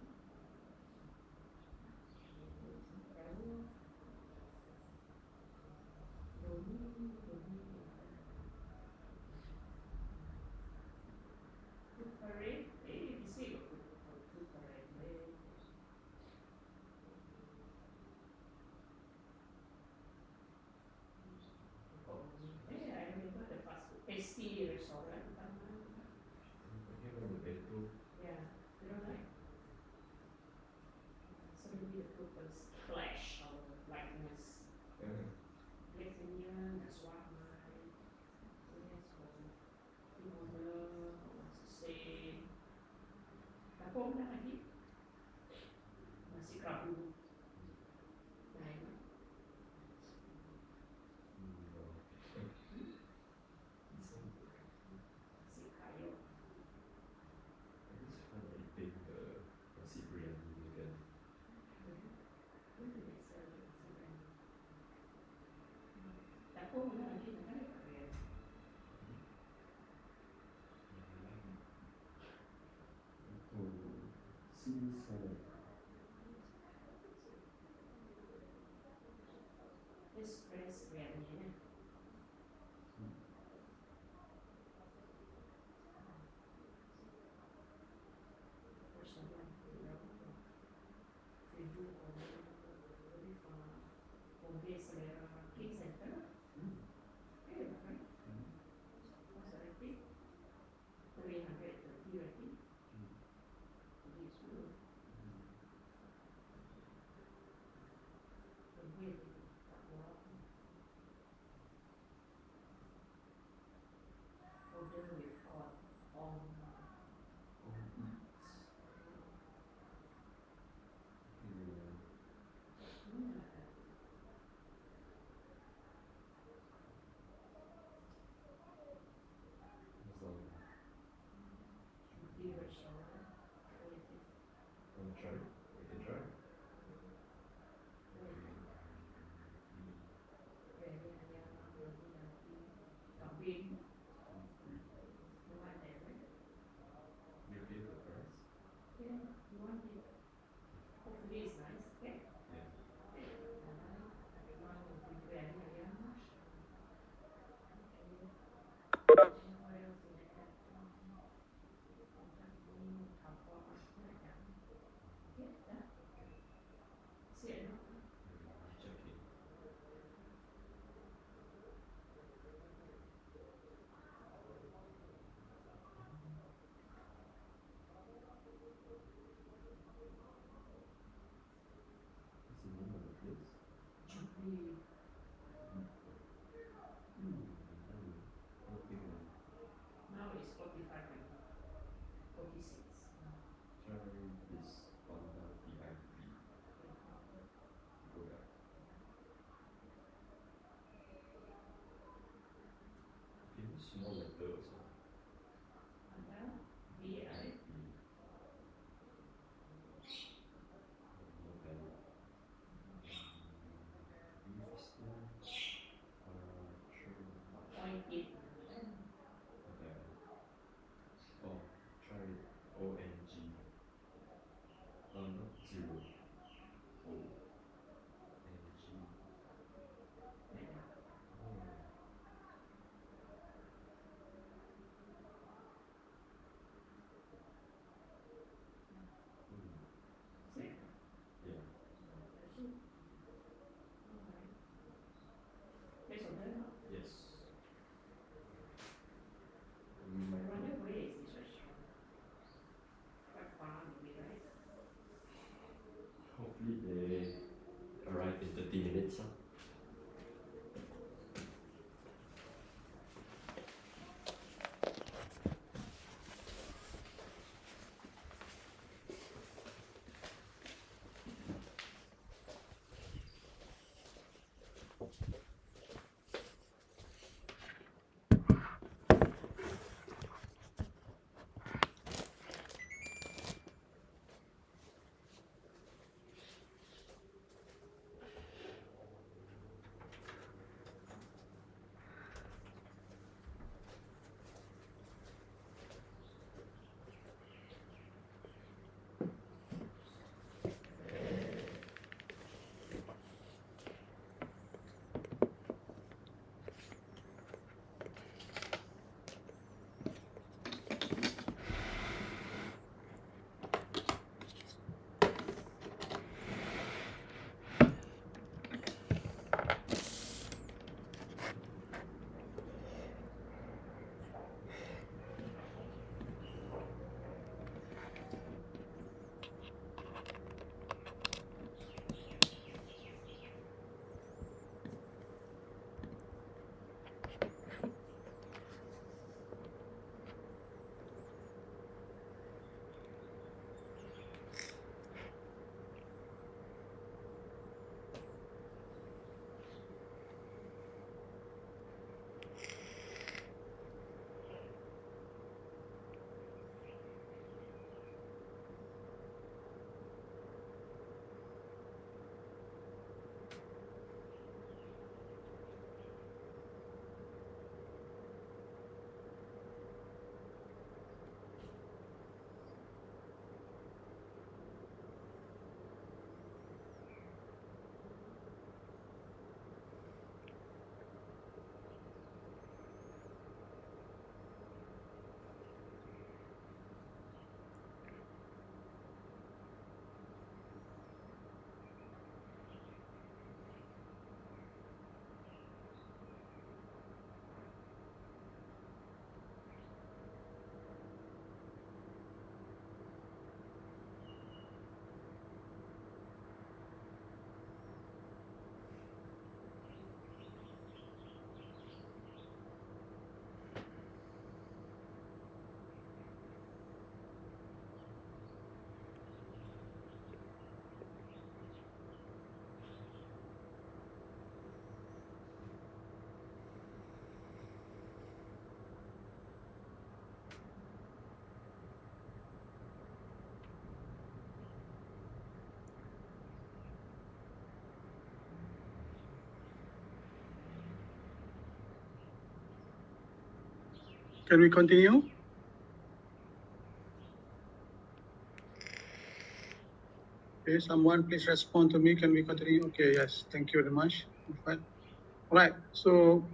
Baru. Doni. Food parade. This way got food parade. I remember the fast food tasty restaurant. Here on the Beto, Yeah, you don't like. So maybe the food was clash our likeness. Lithuania, that's what my yes for Timor wants to say. Apa orang lagi? Nasi kerabu. Nah, ini. no. Nasi kayo. I just felt like eating the nasi biryani again. Where do they sell the nasi biryani? Apa orang lagi nak ada Korea? Itu sea salad. Express biryani ni. First one, review on with Bombay Selera King Center. Eh, right? What's the rating? 330 rating. This one. Bombay tak buat. Order with hot on. Oh, eats. Yeah. Some Shruti restaurant. Relative. wanna try? We can try. Very ayam, roti nanti. Kambing. You want that, right? You pay the price? Yeah, you want it. Hopefully it's nice, okay? Yeah. One will be very ayam. Okay. What else did I add? Tapau, okay. Can we continue? Okay, someone please respond to me. Can we continue? Okay, yes. Thank you very much. All right. So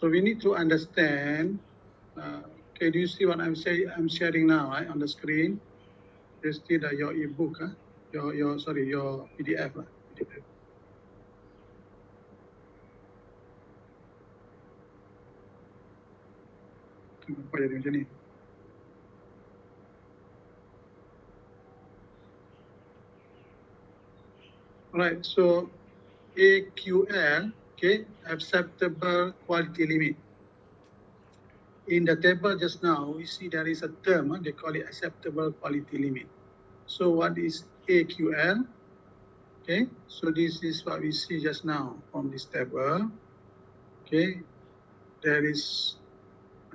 we need to understand. Okay, do you see what I'm saying? I'm sharing now, right, on the screen. You see that your ebook, your PDF, PDF. Kenapa jadi macam ni? Alright, so AQL, okay, acceptable quality limit. In the table just now, we see there is a term, they call it acceptable quality limit. So what is AQL? Okay, so this is what we see just now from this table. Okay, there is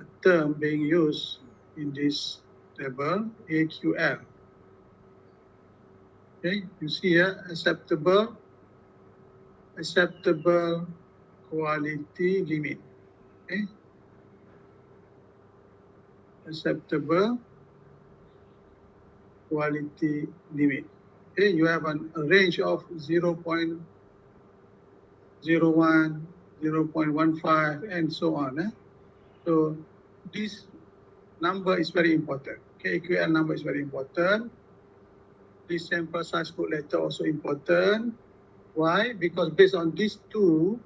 a term being used in this table, AQL. Okay, you see here, acceptable quality limit. Okay, acceptable quality limit. Okay, you have a range of 0.01, 0.15, and so on. So this number is very important. Okay, AQL number is very important. This sample size code letter also important. Why? Because based on these two,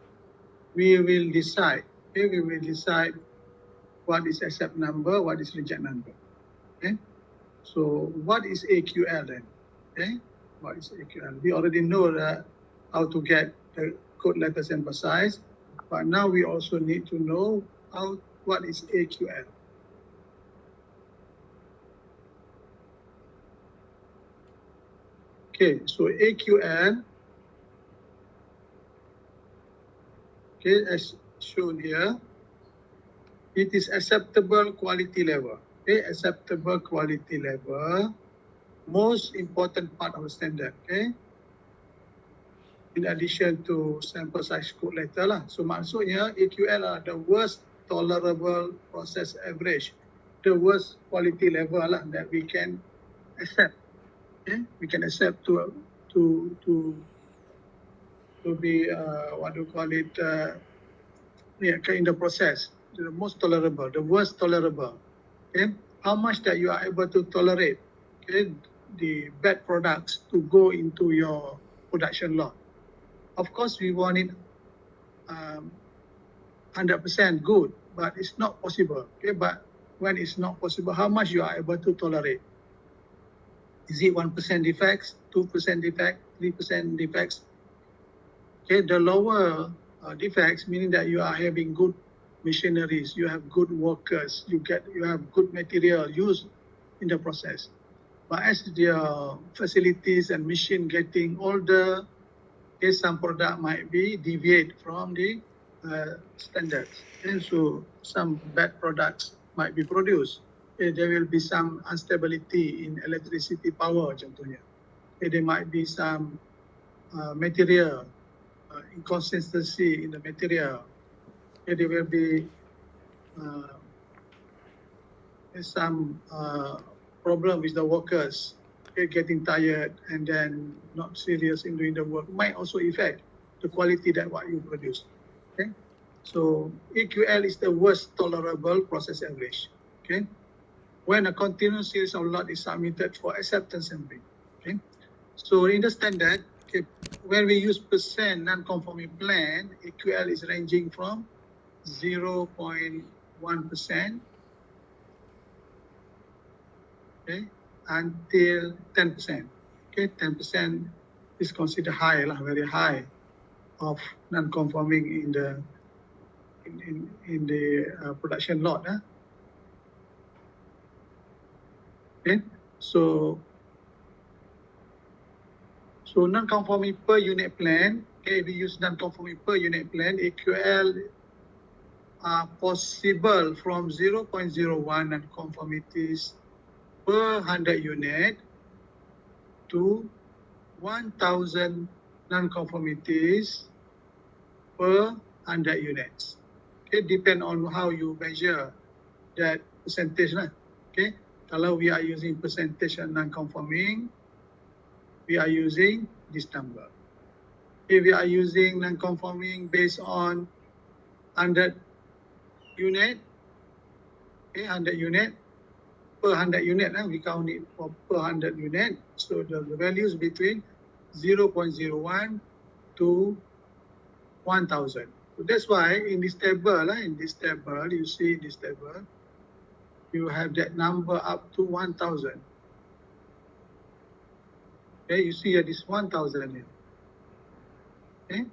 we will decide. Okay, we will decide what is accept number, what is reject number. Okay. So what is AQL then? Okay. What is AQL? We already know that how to get the code letter sample size, but now we also need to know what is AQL. Okay, so AQL, okay, as shown here, it is acceptable quality level. Okay, acceptable quality level, most important part of the standard. Okay, in addition to sample size code letter lah. So maksudnya AQL are the worst tolerable process average, the worst quality level lah that we can accept. Okay, we can accept to be what do you call it? In the process, the most tolerable, the worst tolerable. Okay, how much that you are able to tolerate? Okay, the bad products to go into your production lot. Of course, we want it 100% good, but it's not possible. Okay, but when it's not possible, how much you are able to tolerate? Is it 1% defects, 2% defect, 3% defects? Okay, the lower defects, meaning that you are having good machineries, you have good workers, you have good material used in the process. But as the facilities and machine getting older, okay, some product might be deviate from the standards, and so some bad products might be produced. Okay, there will be some instability in electricity power, contohnya. Okay, there might be some material inconsistency in the material. Okay, there will be some problem with the workers, okay, getting tired and then not serious in doing the work, might also affect the quality that what you produce. Okay, so AQL is the worst tolerable process average. Okay, when a continuous series of lot is submitted for acceptance sampling. Okay, so in the standard, okay, when we use percent non-conforming plan, AQL is ranging from 0.1%, okay, until 10%. Okay, 10% is considered high, very high of non-conforming in the production lot. Okay, so non-conforming per unit plan. Okay, we use non-conforming per unit plan. AQL are possible from 0.01 non-conformities per 100 unit to 1,000 non-conformities per 100 units. Okay, depend on how you measure that percentage lah. Okay, kalau we are using percentage of non-conforming, we are using this number. If we are using non-conforming based on 100 unit, okay, 100 unit, per 100 unit, we count it for per 100 unit. So the values between 0.01 to 1,000. So that's why in this table, you see this table, you have that number up to 1,000. Okay, you see this 1,000 here. Okay,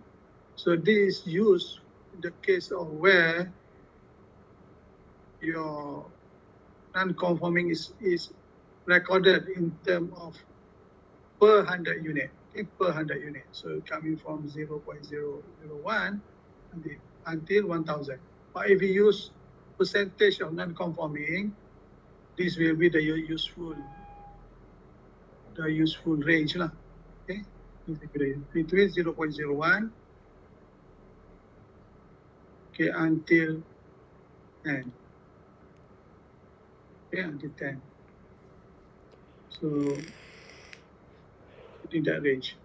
so this is used in the case of where your non-conforming is recorded in terms of per 100 unit, okay, per 100 unit. So coming from 0.001 until 1,000. But if you use percentage of non-conforming, this will be the useful range lah. Okay, between 0.01 okay until 10. Okay, until 10. So in that range.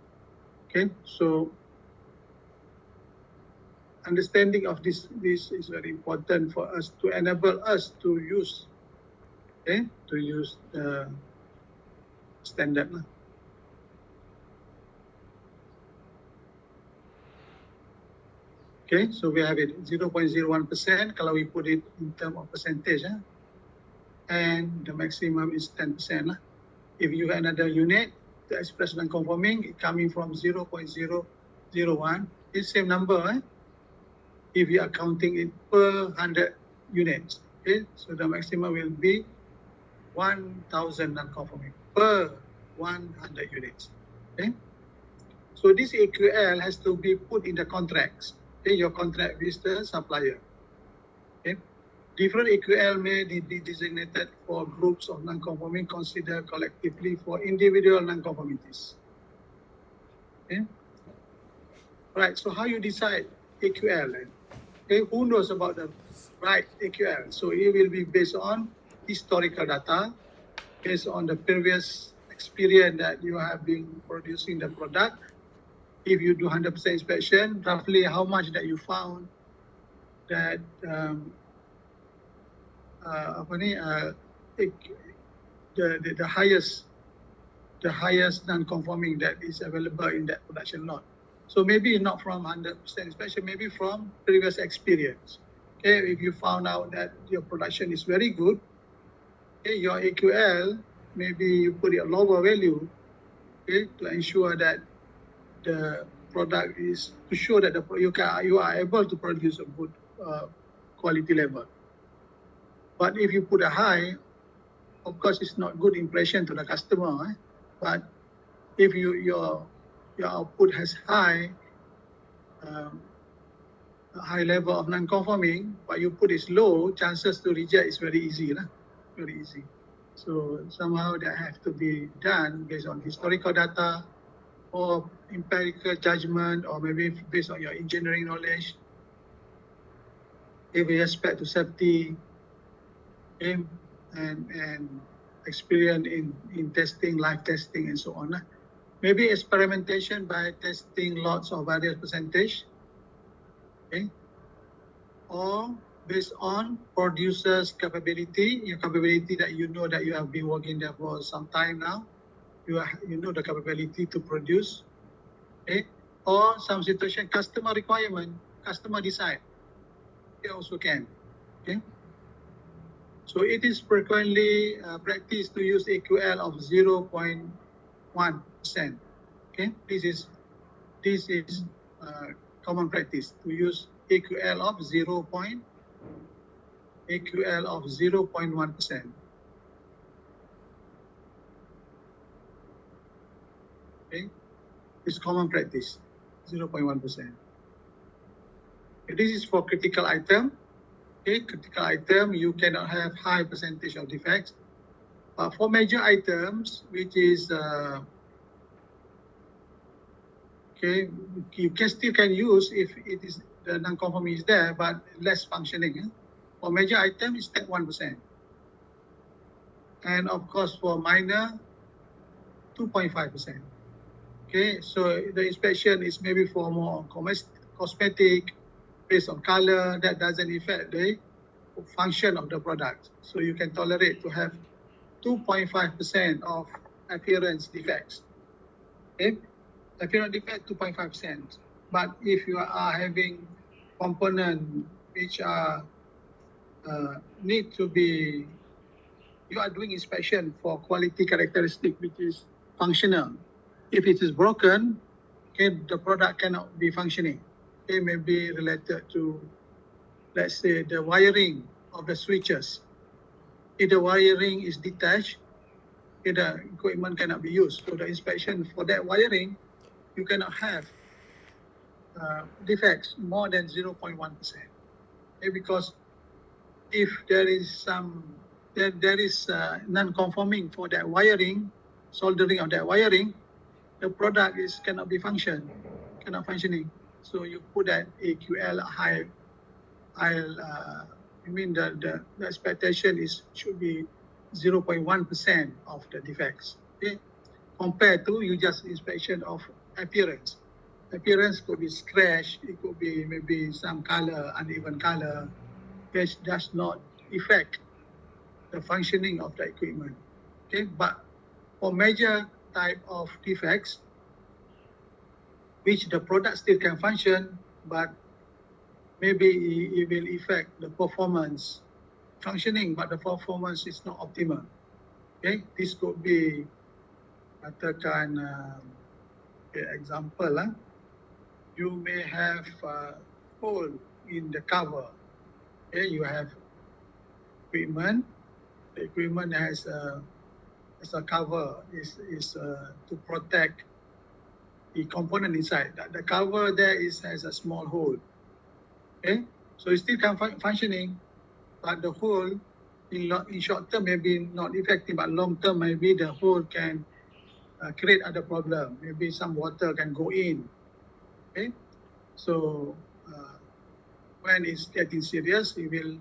Okay, so understanding of this is very important for us to enable us to use, okay, to use the standard lah. Okay, so we have it 0.01% kalau we put it in terms of percentage, and the maximum is 10% lah. If you have another unit, the express non-conforming, it coming from 0.001, it's same number. If you are counting it per 100 units, okay, so the maximum will be 1,000 non-conforming per 100 units. Okay, so this AQL has to be put in the contracts. Okay, your contract with the supplier. Okay, different AQL may be designated for groups of non-conforming considered collectively for individual non-conformities. Okay, right. So how you decide AQL? Okay, who knows about the right AQL? So it will be based on historical data, based on the previous experience that you have been producing the product. If you do 100% inspection, roughly how much that you found that the highest non-conforming that is available in that production lot. So maybe not from 100% inspection, maybe from previous experience. Okay, if you found out that your production is very good, okay, your AQL, maybe you put it a lower value, okay, to ensure that the product is, to show that you are able to produce a good quality level. But if you put a high, of course, it's not good impression to the customer. But if your output has high level of non-conforming, but you put it low, chances to reject is very easy, very easy. So somehow that have to be done based on historical data, or empirical judgment, or maybe based on your engineering knowledge, with respect to safety, and experience in testing, live testing, and so on. Maybe experimentation by testing lots of various percentage, okay, or based on producer's capability, your capability that you know that you have been working there for some time now. You know the capability to produce, okay? Or some situation, customer requirement, customer decide. They also can, okay? So it is frequently practiced to use AQL of 0.1%. Okay, this is common practice to use AQL of 0.1%. Okay, it's common practice, 0.1%. Okay, this is for critical item. Okay, critical item, you cannot have high percentage of defects. But for major items, which is okay, you still can use if it is the non-conforming is there, but less functioning. For major item, it's at 1%. And of course, for minor, 2.5%. Okay, so the inspection is maybe for more cosmetic, based on color, that doesn't affect the function of the product. So you can tolerate to have 2.5% of appearance defects. Okay, appearance defect 2.5%. But if you are having component which are need to be, you are doing inspection for quality characteristic which is functional. If it is broken, okay, the product cannot be functioning. It may be related to, let's say, the wiring of the switches. If the wiring is detached, the equipment cannot be used. So the inspection for that wiring, you cannot have defects more than 0.1%. Okay, because if there is some, there is non-conforming for that wiring, soldering of that wiring, the product cannot be cannot functioning. So you put that AQL high, I mean the expectation should be 0.1% of the defects. Okay, compared to you just inspection of appearance. Appearance could be scratch, it could be maybe some color, uneven color, which does not affect the functioning of the equipment. Okay, but for major type of defects, which the product still can function, but maybe it will affect the performance functioning, but the performance is not optimal. Okay, this could be, katakan, example, you may have a hole in the cover. Okay, you have equipment. The equipment has a cover is to protect the component inside. The cover there has a small hole. Okay, so it still can functioning, but the hole in short term maybe not effective, but long term maybe the hole can create other problem. Maybe some water can go in. Okay, so when it's getting serious, it will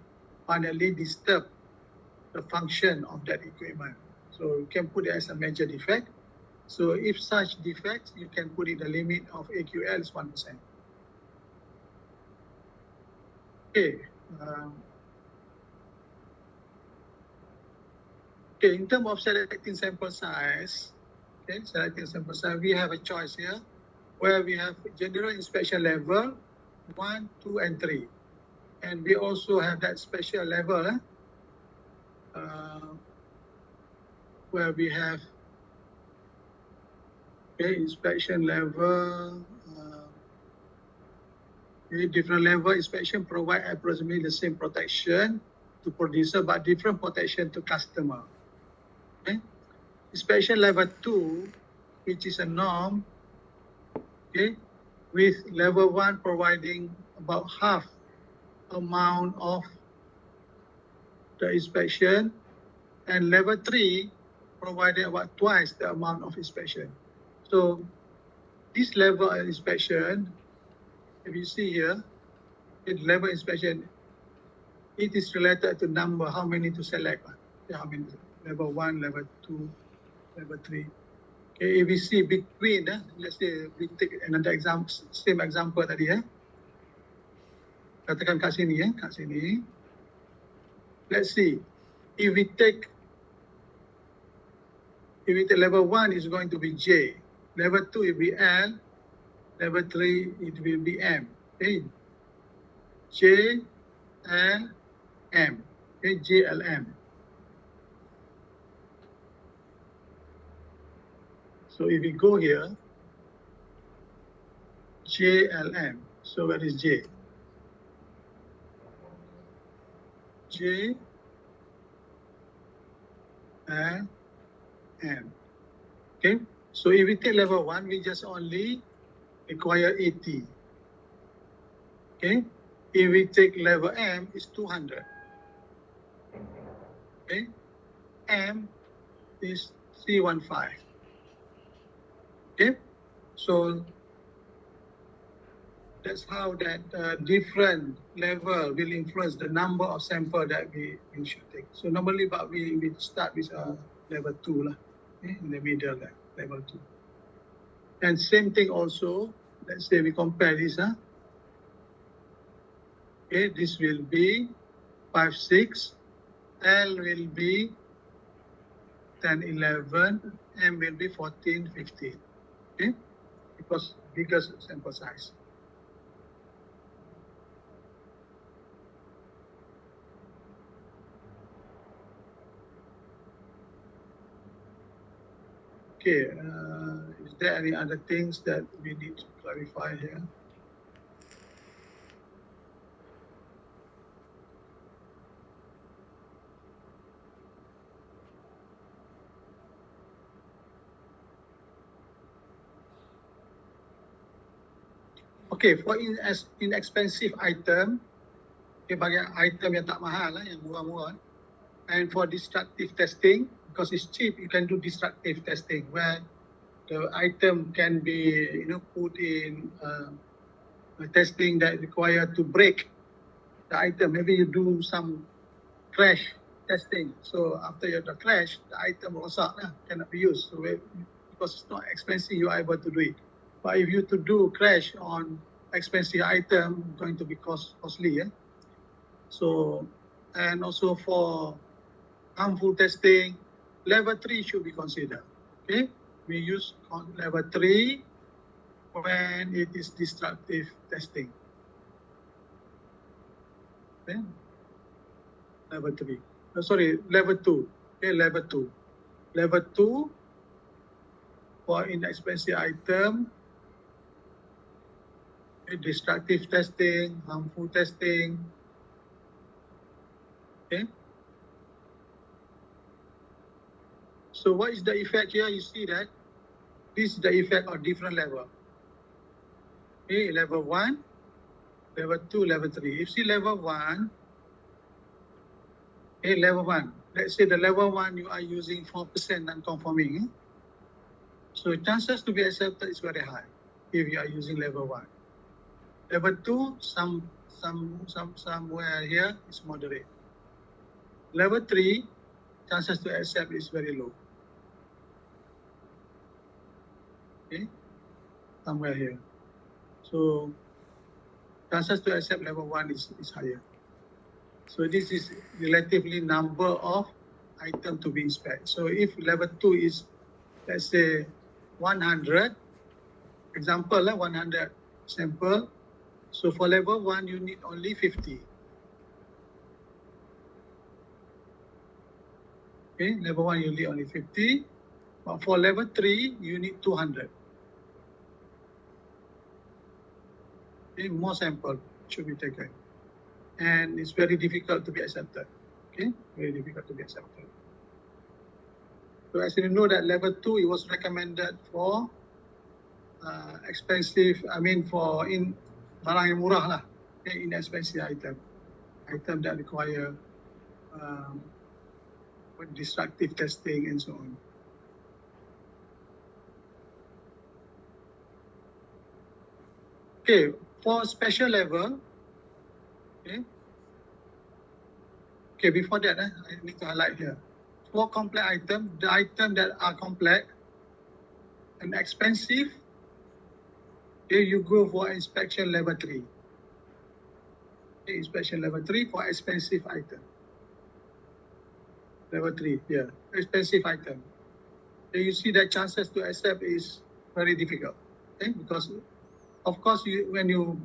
finally disturb the function of that equipment. So you can put it as a major defect. So if such defects, you can put it the limit of AQL is 1%. Okay. Okay, in terms of selecting sample size, okay, selecting sample size, we have a choice here where we have general inspection level 1, 2, and 3. And we also have that special level where we have inspection level, different level inspection provide approximately the same protection to producer but different protection to customer. Okay, inspection level 2, which is a norm, okay, with level 1 providing about half amount of the inspection, and level 3 provided about twice the amount of inspection. So this level of inspection, if you see here, in level inspection, it is related to number, how many to select. How many, level 1, level 2, level 3. Okay, if you see between, let's say we take another example, same example tadi. Katakan kat sini, kat sini. Let's see, if we take level 1 is going to be J, level 2 it will be L, level 3 it will be M. Okay, J, L, M. Okay, J, L, M. So if we go here, J, L, M. So where is J? J, L, M. Okay, so if we take level 1, we just only require 80. Okay, if we take level M, it's 200. Okay, M is 315. Okay, so That's how that different level will influence the number of sample that we should take. So normally, but we start with level 2 lah, in the middle, level 2. And same thing also, let's say we compare this. Okay, this will be 5, 6, L will be 10, 11, M will be 14, 15. Okay, because bigger sample size. Okay, is there any other things that we need to clarify here? Okay, for inexpensive item, okay, bagi item yang tak mahal lah, yang murah-murah. And for destructive testing, because it's cheap, you can do destructive testing where the item can be, put in testing that require to break the item. Maybe you do some crash testing. So after you have the crash, the item rosak lah, cannot be used. So because it's not expensive, you are able to do it. But if you to do crash on expensive item, going to be costly. So, and also for harmful testing, level 3 should be considered. Okay, we use level 3 when it is destructive testing. Okay, level 3. Level 2. Okay, level 2. Level 2 for inexpensive item, destructive testing, harmful testing. Okay. So what is the effect here? You see that this is the effect of different level. Okay, level 1, level 2, level 3. If you see level 1, okay, level 1. Let's say the level 1 you are using 4% non-conforming. So chances to be accepted is very high if you are using level 1. Level 2, somewhere here is moderate. Level 3, chances to accept is very low. Okay, somewhere here. So chances to accept level 1 is higher. So this is relatively number of items to be inspected. So if level 2 is, let's say, 100, example, 100 sample. So for level 1, you need only 50. Okay, level 1, you need only 50. But for level 3, you need 200. Okay, more sample should be taken. And it's very difficult to be accepted. Okay, very difficult to be accepted. So as you know that level 2, it was recommended for expensive, for barang yang murah lah, okay, inexpensive item that require destructive testing and so on. Okay, for special level, okay, before that, I need to highlight here. For complex item, the item that are complex and expensive, okay, you go for inspection level 3. Okay, inspection level 3 for expensive item. Level 3, yeah, expensive item. Okay, you see that chances to accept is very difficult. Okay, because of course, when you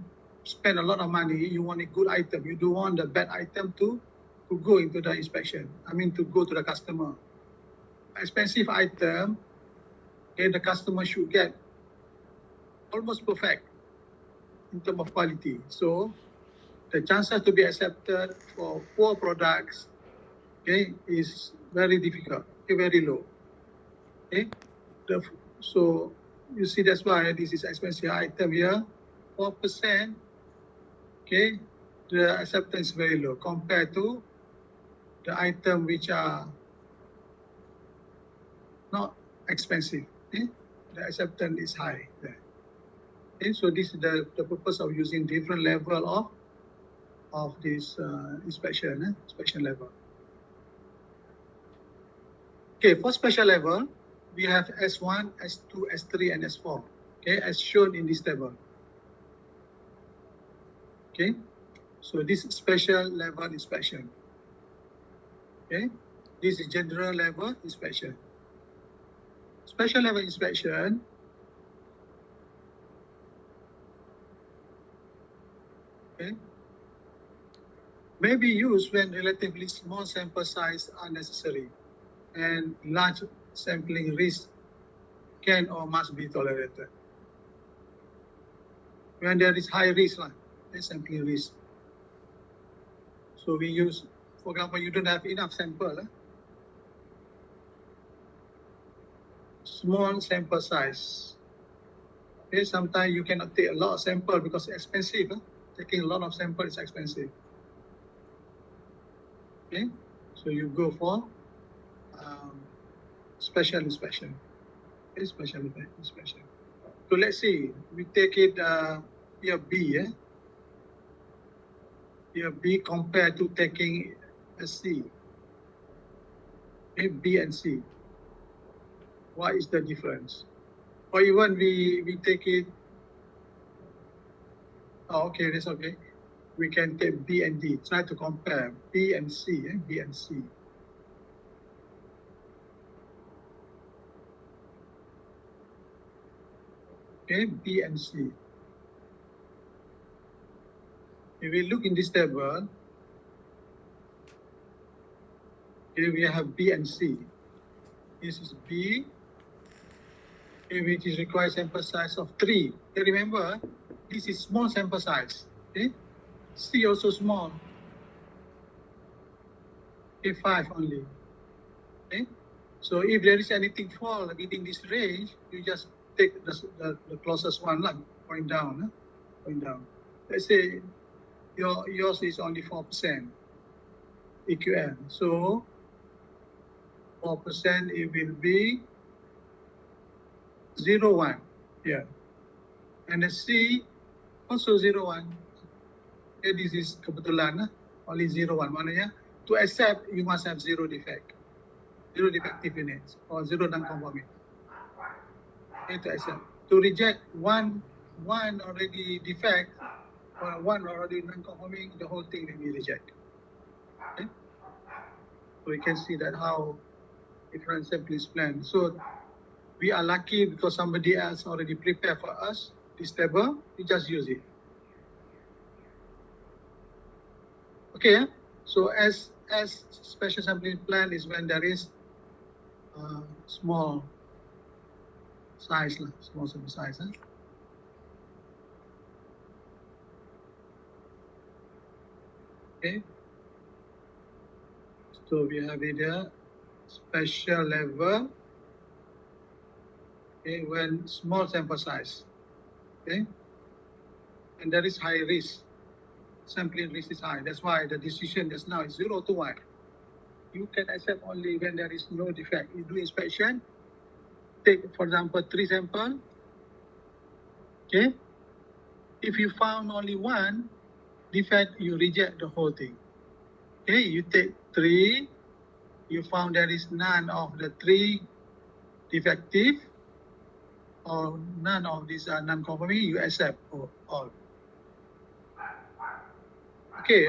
spend a lot of money, you want a good item. You don't want the bad item to go into the inspection. To go to the customer. Expensive item, okay, the customer should get almost perfect in terms of quality. So the chances to be accepted for poor products, okay, is very difficult, okay, very low. Okay, so you see that's why this is expensive item here, 4%. Okay, the acceptance is very low compared to the item which are not expensive. Okay? The acceptance is high there. Okay, so this is the purpose of using different level of this inspection level. Okay, for special level, we have S1, S2, S3, and S4. Okay, as shown in this table. Okay, so this is special level inspection. Okay, this is general level inspection. Special level inspection may be used when relatively small sample size are necessary and large sampling risk can or must be tolerated. When there is high risk, sampling risk. So we use, for example, you don't have enough sample. Small sample size. Okay, sometimes you cannot take a lot of sample because it's expensive. Taking a lot of sample is expensive. Okay, so you go for special inspection. Okay, special inspection. So let's see, we take it here B, here B compared to taking a C. Okay, B and C. What is the difference? Or even we take it, okay, that's okay. We can take B and D, try to compare B and C, B and C. Okay, B and C. If we look in this table, here we have B and C. This is B, which is required sample size of 3. Okay, remember, this is small sample size. Okay, C also small. Okay, 5 only. Okay, so if there is anything fall within this range, you just take the closest one, going down, going down. Let's say yours is only 4% EQM. So 4% it will be 0.1 here. And the C also 0.1. Okay, this is kebetulan only 0.1. Maknanya to accept you must have 0 defect. 0 defective units or 0 non-conforming. Okay, to accept. To reject one already defect or one already non-conforming, the whole thing will be rejected. Okay? So we can see that how different sampling is planned. So we are lucky because somebody else already prepared for us this table. We just use it. Okay, so as special sampling plan is when there is small size, small sample size. Okay, so we have it here, special level. Okay, when small sample size. Okay, and there is high risk. Sampling risk is high. That's why the decision just now is 0 to 1. You can accept only when there is no defect. You do inspection, take, for example, 3 samples. Okay. If you found only 1 defect, you reject the whole thing. Okay. You take 3, you found there is none of the 3 defective or none of these are non-conforming, you accept all. Okay.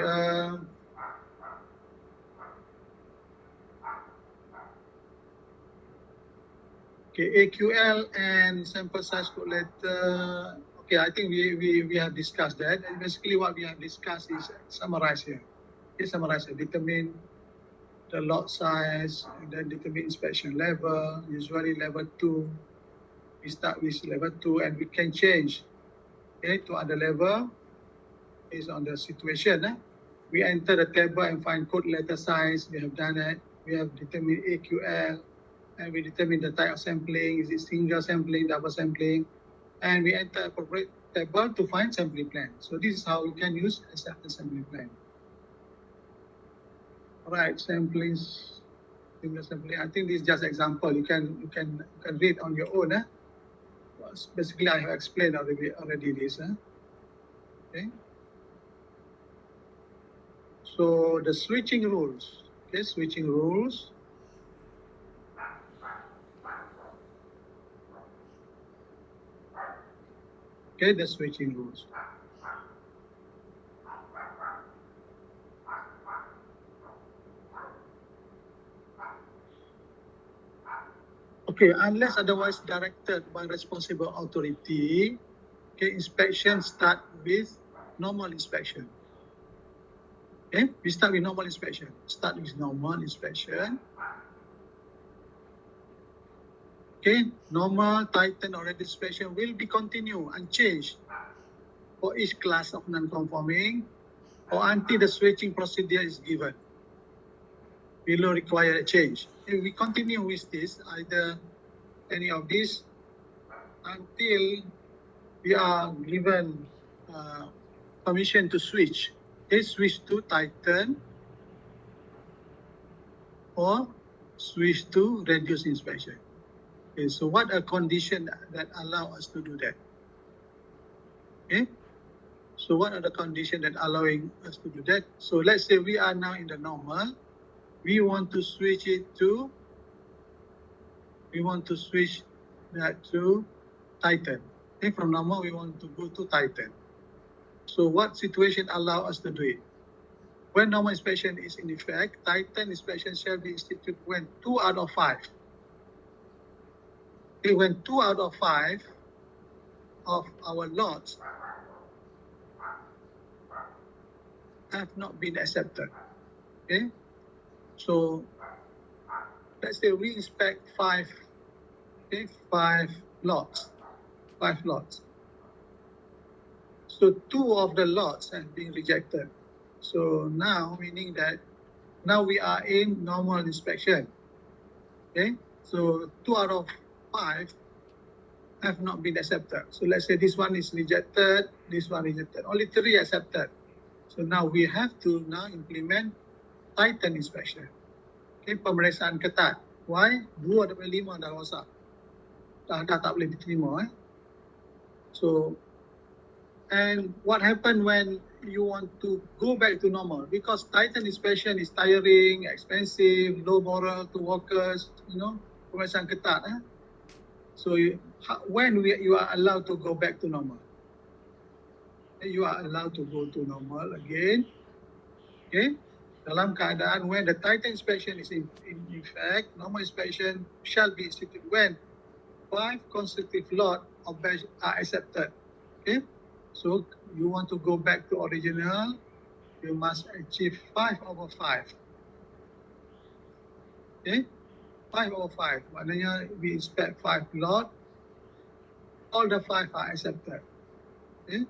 Okay, AQL and sample size code letter. Okay, I think we have discussed that. And basically what we have discussed is summarized here. Okay, summarize here. Determine the lot size, and then determine inspection level, usually level 2. We start with level 2 and we can change to other level based on the situation. We enter the table and find code letter size. We have done it. We have determined AQL. And we determine the type of sampling, is it single sampling, double sampling, and we enter appropriate table to find sampling plan. So this is how you can use acceptance sampling plan. All right, sampling, single sampling. I think this is just example. You can read on your own. basically I have explained already this. Okay. So the switching rules. Okay, switching rules. Okay, the switching rules. Okay, unless otherwise directed by responsible authority, okay, inspection start with normal inspection. Okay, we start with normal inspection. Start with normal inspection. Okay, normal, tighten, or reduced inspection will be continued unchanged for each class of non-conforming or until the switching procedure is given. We will require a change. If we continue with this, either any of these, until we are given permission to switch. Okay, switch to tighten or switch to reduce inspection. Okay, so what are conditions that allow us to do that? Okay, so what are the conditions that allowing us to do that? So let's say we are now in the normal. We want to switch it to, that to tighten. Okay, from normal we want to go to tighten. So what situation allow us to do it? When normal inspection is in effect, tighten inspection shall be instituted when 2 out of 5. Okay, when 2 out of 5 of our lots have not been accepted. Okay, so let's say we inspect 5 lots. So 2 of the lots have been rejected. So now, meaning that now we are in normal inspection. Okay, so 2 out of 5 have not been accepted. So let's say this one is rejected, this one rejected. Only 3 accepted. So now we have to now implement tighten inspection. Okay, pemeriksaan ketat. Why? 2 daripada 5 dah rosak. Dah tak boleh diterima. So, and what happened when you want to go back to normal? Because tighten inspection is tiring, expensive, low moral to workers, pemeriksaan ketat. So when you are allowed to go back to normal? You are allowed to go to normal again. Okay, dalam keadaan when the tighten inspection is in effect, normal inspection shall be instituted when 5 consecutive lot of batch are accepted. Okay, so you want to go back to original, you must achieve 5 over 5. Okay, 5 over 5. Maknanya we inspect 5 lot, all the 5 are accepted. Okay,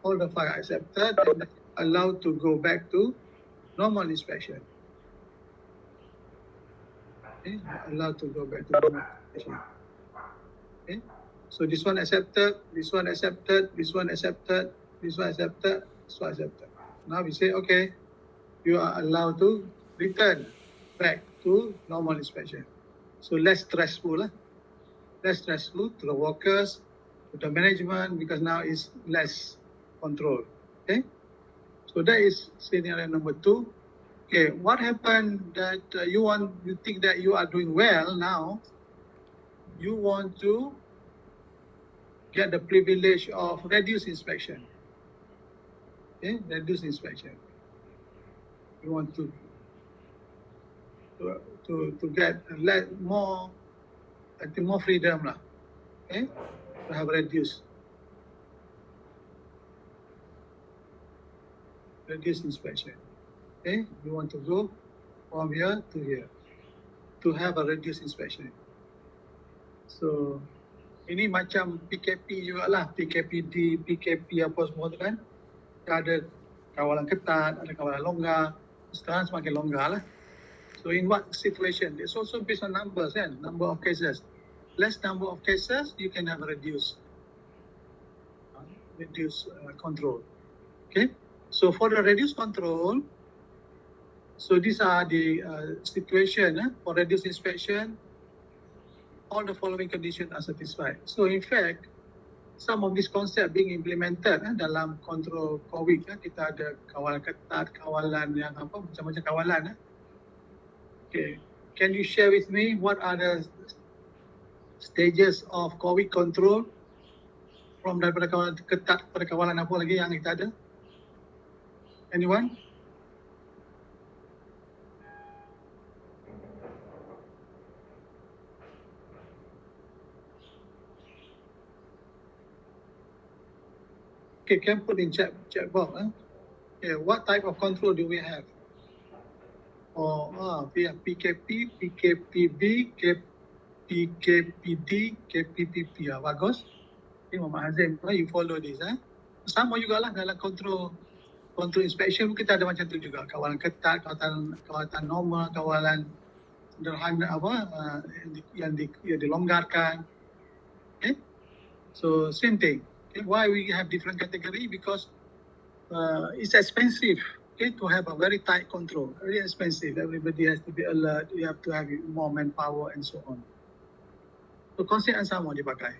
all the 5 are accepted and allowed to go back to normal inspection. Okay, allowed to go back to normal inspection. Okay, so this one accepted, this one accepted, this one accepted, this one accepted, this one accepted. Now we say, okay, you are allowed to return back to normal inspection. So less stressful, less stressful to the workers, to the management, because now it's less control. Okay, so that is scenario number 2. Okay, what happened that you think that you are doing well now? You want to get the privilege of reduced inspection. Okay, reduced inspection. You want to get more freedom lah. Okay, to have reduced inspection. Okay, you want to go from here to here to have a reduced inspection. So ini macam PKP juga lah, PKPD, PKP apa semua tu kan. Ada kawalan ketat, ada kawalan longgar. Sekarang semakin longgar lah. So in what situation? It's also based on numbers kan, number of cases. Less number of cases, you can have a reduced control. Okay, so for the reduced control, so these are the situation for reduced inspection. all the following conditions are satisfied. So in fact, some of these concepts being implemented dalam kontrol COVID kita ada kawalan ketat, kawalan yang apa macam-macam kawalan. Okay, can you share with me what are the stages of COVID control from daripada kawalan ketat pada kawalan apa lagi yang kita ada? Anyone? Okay, can put in chat box. Okay, what type of control do we have? We have PKP, PKPB, PKPD, KPPP. Bagus. Okay, Muhammad Hazim, you follow this. Sama juga lah dalam control inspection kita ada macam tu juga. Kawalan ketat, kawalan normal, kawalan sederhana yang dilonggarkan. Okay? So same thing. Okay, why we have different category? Because it's expensive, okay, to have a very tight control. Very expensive. Everybody has to be alert. You have to have more manpower and so on. So konsep yang sama dipakai.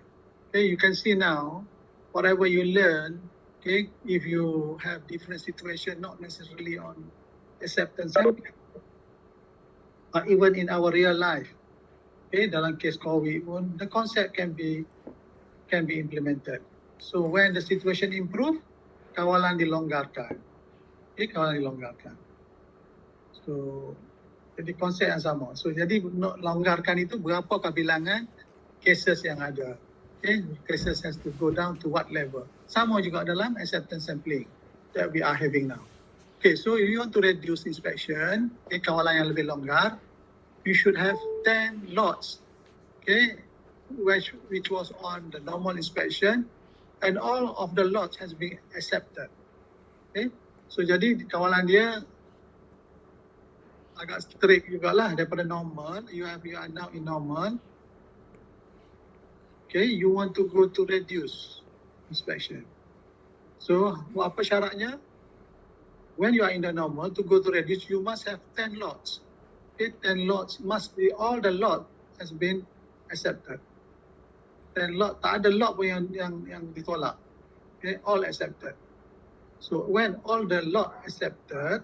Okay, you can see now, whatever you learn, okay, if you have different situation, not necessarily on acceptance, but even in our real life, okay, dalam case COVID, the concept can be implemented. So when the situation improve, kawalan dilonggarkan. Okay, kawalan dilonggarkan. So, jadi konsep yang sama. So, jadi longgarkan itu berapa kebilangan cases yang ada. Okay, cases has to go down to what level. Sama juga dalam acceptance sampling that we are having now. Okay, so if you want to reduce inspection, okay, kawalan yang lebih longgar, you should have 10 lots, okay, which was on the normal inspection, and all of the lots has been accepted. Okay, so jadi kawalan dia agak strict jugalah daripada normal. You are now in normal. Okay, you want to go to reduce inspection. So apa syaratnya? When you are in the normal, to go to reduce, you must have 10 lots. Okay, 10 lots must be, all the lot has been accepted. 10 lot, tak ada lot pun yang ditolak. Okay, all accepted. So when all the lot accepted,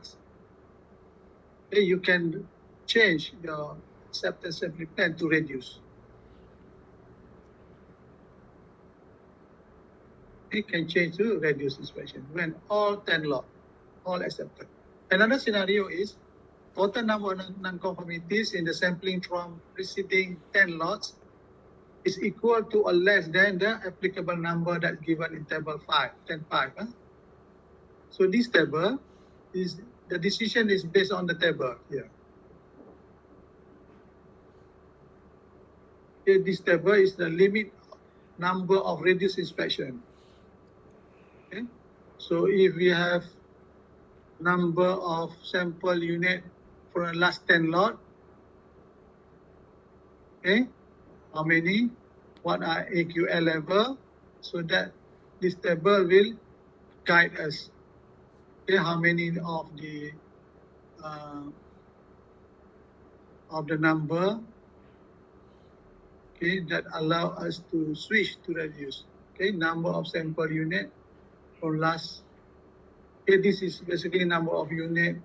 okay, you can change your acceptance sampling plan to reduce. You can change to reduce inspection when all 10 lot, all accepted. Another scenario is total number of non-conformities in the sampling from preceding 10 lots is equal to or less than the applicable number that's given in table 5, 10.5. So this table is, the decision is based on the table here. Okay, this table is the limit number of reduced inspection. Okay, so if we have number of sample unit for the last 10 lot, okay, how many, what are AQL level, so that this table will guide us. Okay, how many of the number, okay, that allow us to switch to reduce. Okay, number of sample unit for last. Okay, this is basically number of unit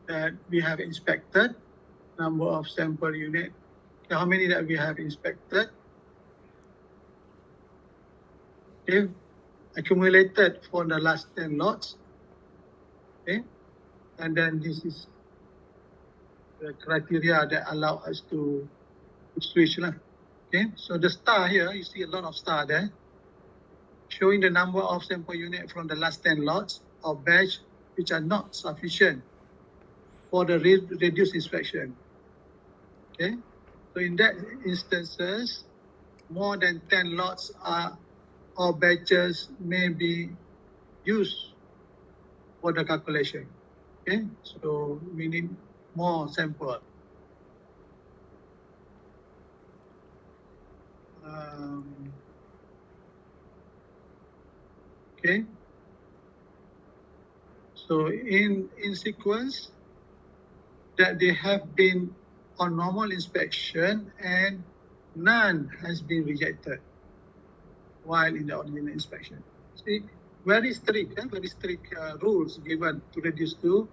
that we have inspected, number of sample unit. Okay, how many that we have inspected. Okay, accumulated for the last 10 lots. Okay, and then this is the criteria that allow us to switch lah. Okay, so the star here, you see a lot of star there, showing the number of sample unit from the last 10 lots of batch which are not sufficient for the reduced inspection. Okay, so in that instances, more than 10 lots or batches may be used for the calculation. Okay, so we need more sample. Okay, so in sequence that they have been on normal inspection and none has been rejected while in the ordinary inspection. See, very strict rules given to reduce to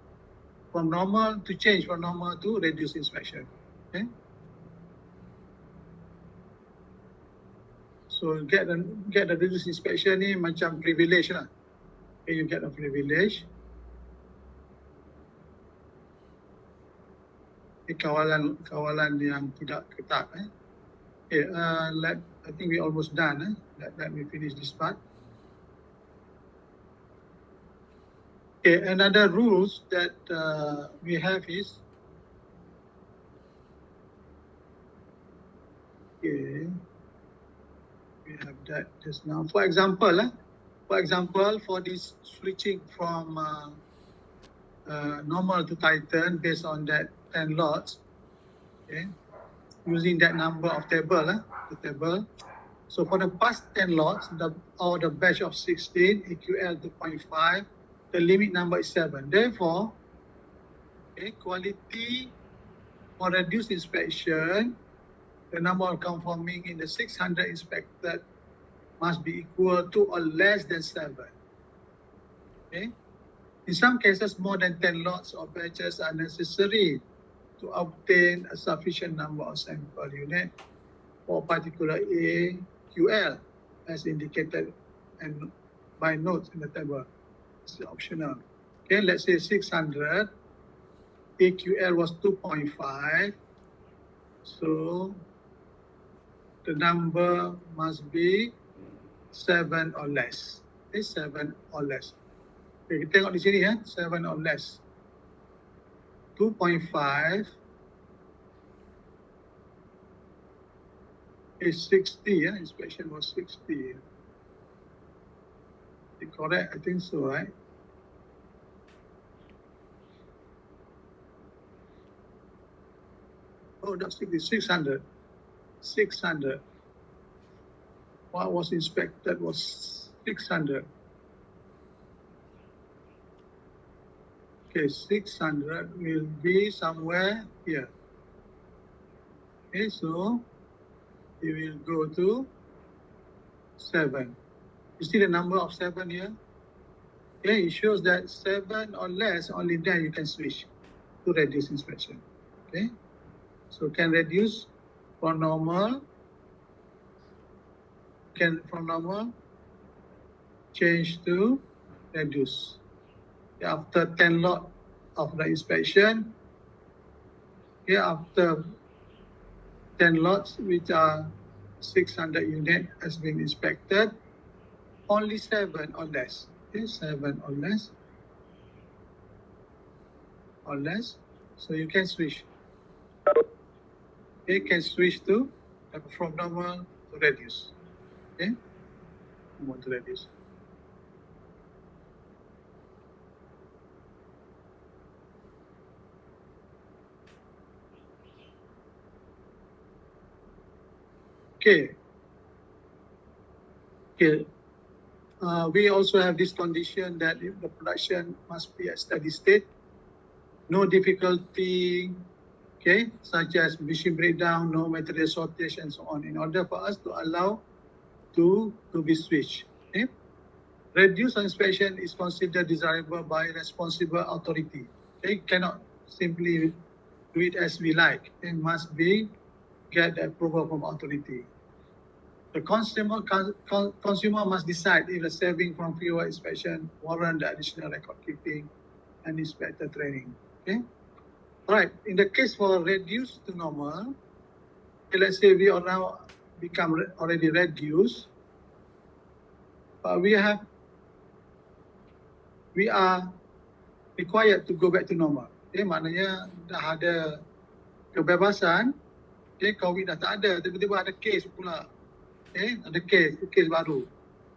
from normal to change from normal to reduce inspection. Okay. So get the reduced inspection ni macam privilege lah. Okay, you get a privilege. Kawalan yang tidak ketat. Okay, I think we almost done. Let me finish this part. Okay, another rules that we have is okay. We have that just now. For example, for this switching from normal to Titan based on that 10 lots, okay, using that number of table, the table. So for the past 10 lots, the batch of 16, EQL 2.5, the limit number is 7. Therefore, okay, quality for reduced inspection, the number of conforming in the 600 inspected must be equal to or less than 7. Okay. In some cases, more than 10 lots or batches are necessary to obtain a sufficient number of sample unit for particular AQL as indicated and by notes in the table. It's optional. Okay, let's say 600, AQL was 2.5. So the number must be 7 or less. Okay, 7 or less. Okay, kita tengok di sini 7 or less. 2.5 is 60, inspection was 60. Is it correct? I think so, right? Oh, that's 600. 600. What was inspected was 600. Okay, 600 will be somewhere here. Okay, so you will go to 7. You see the number of 7 here? Okay, it shows that 7 or less, only then you can switch to reduce inspection. Okay, so can reduce from normal, change to reduce. After 10 lot of the inspection, here after 10 lots which are 600 unit has been inspected, only 7 or less. Okay, 7 or less. So you can switch. You can switch to from normal to reduce. Okay, normal to reduce. Okay. We also have this condition that if the production must be at steady state, no difficulty, okay, such as machine breakdown, no material shortage, and so on, in order for us to allow to be switched. Okay. Reduced inspection is considered desirable by responsible authority. Okay, cannot simply do it as we like. It must be get the approval from authority. The consumer must decide if the saving from fewer inspection warrant the additional record keeping and inspector training. Okay. All right. In the case for reduced to normal, okay, let's say we are now become already reduced, but we are required to go back to normal. Okay, maknanya dah ada kebebasan. Okay, COVID dah tak ada, tiba-tiba ada case pula. Okay, ada case baru.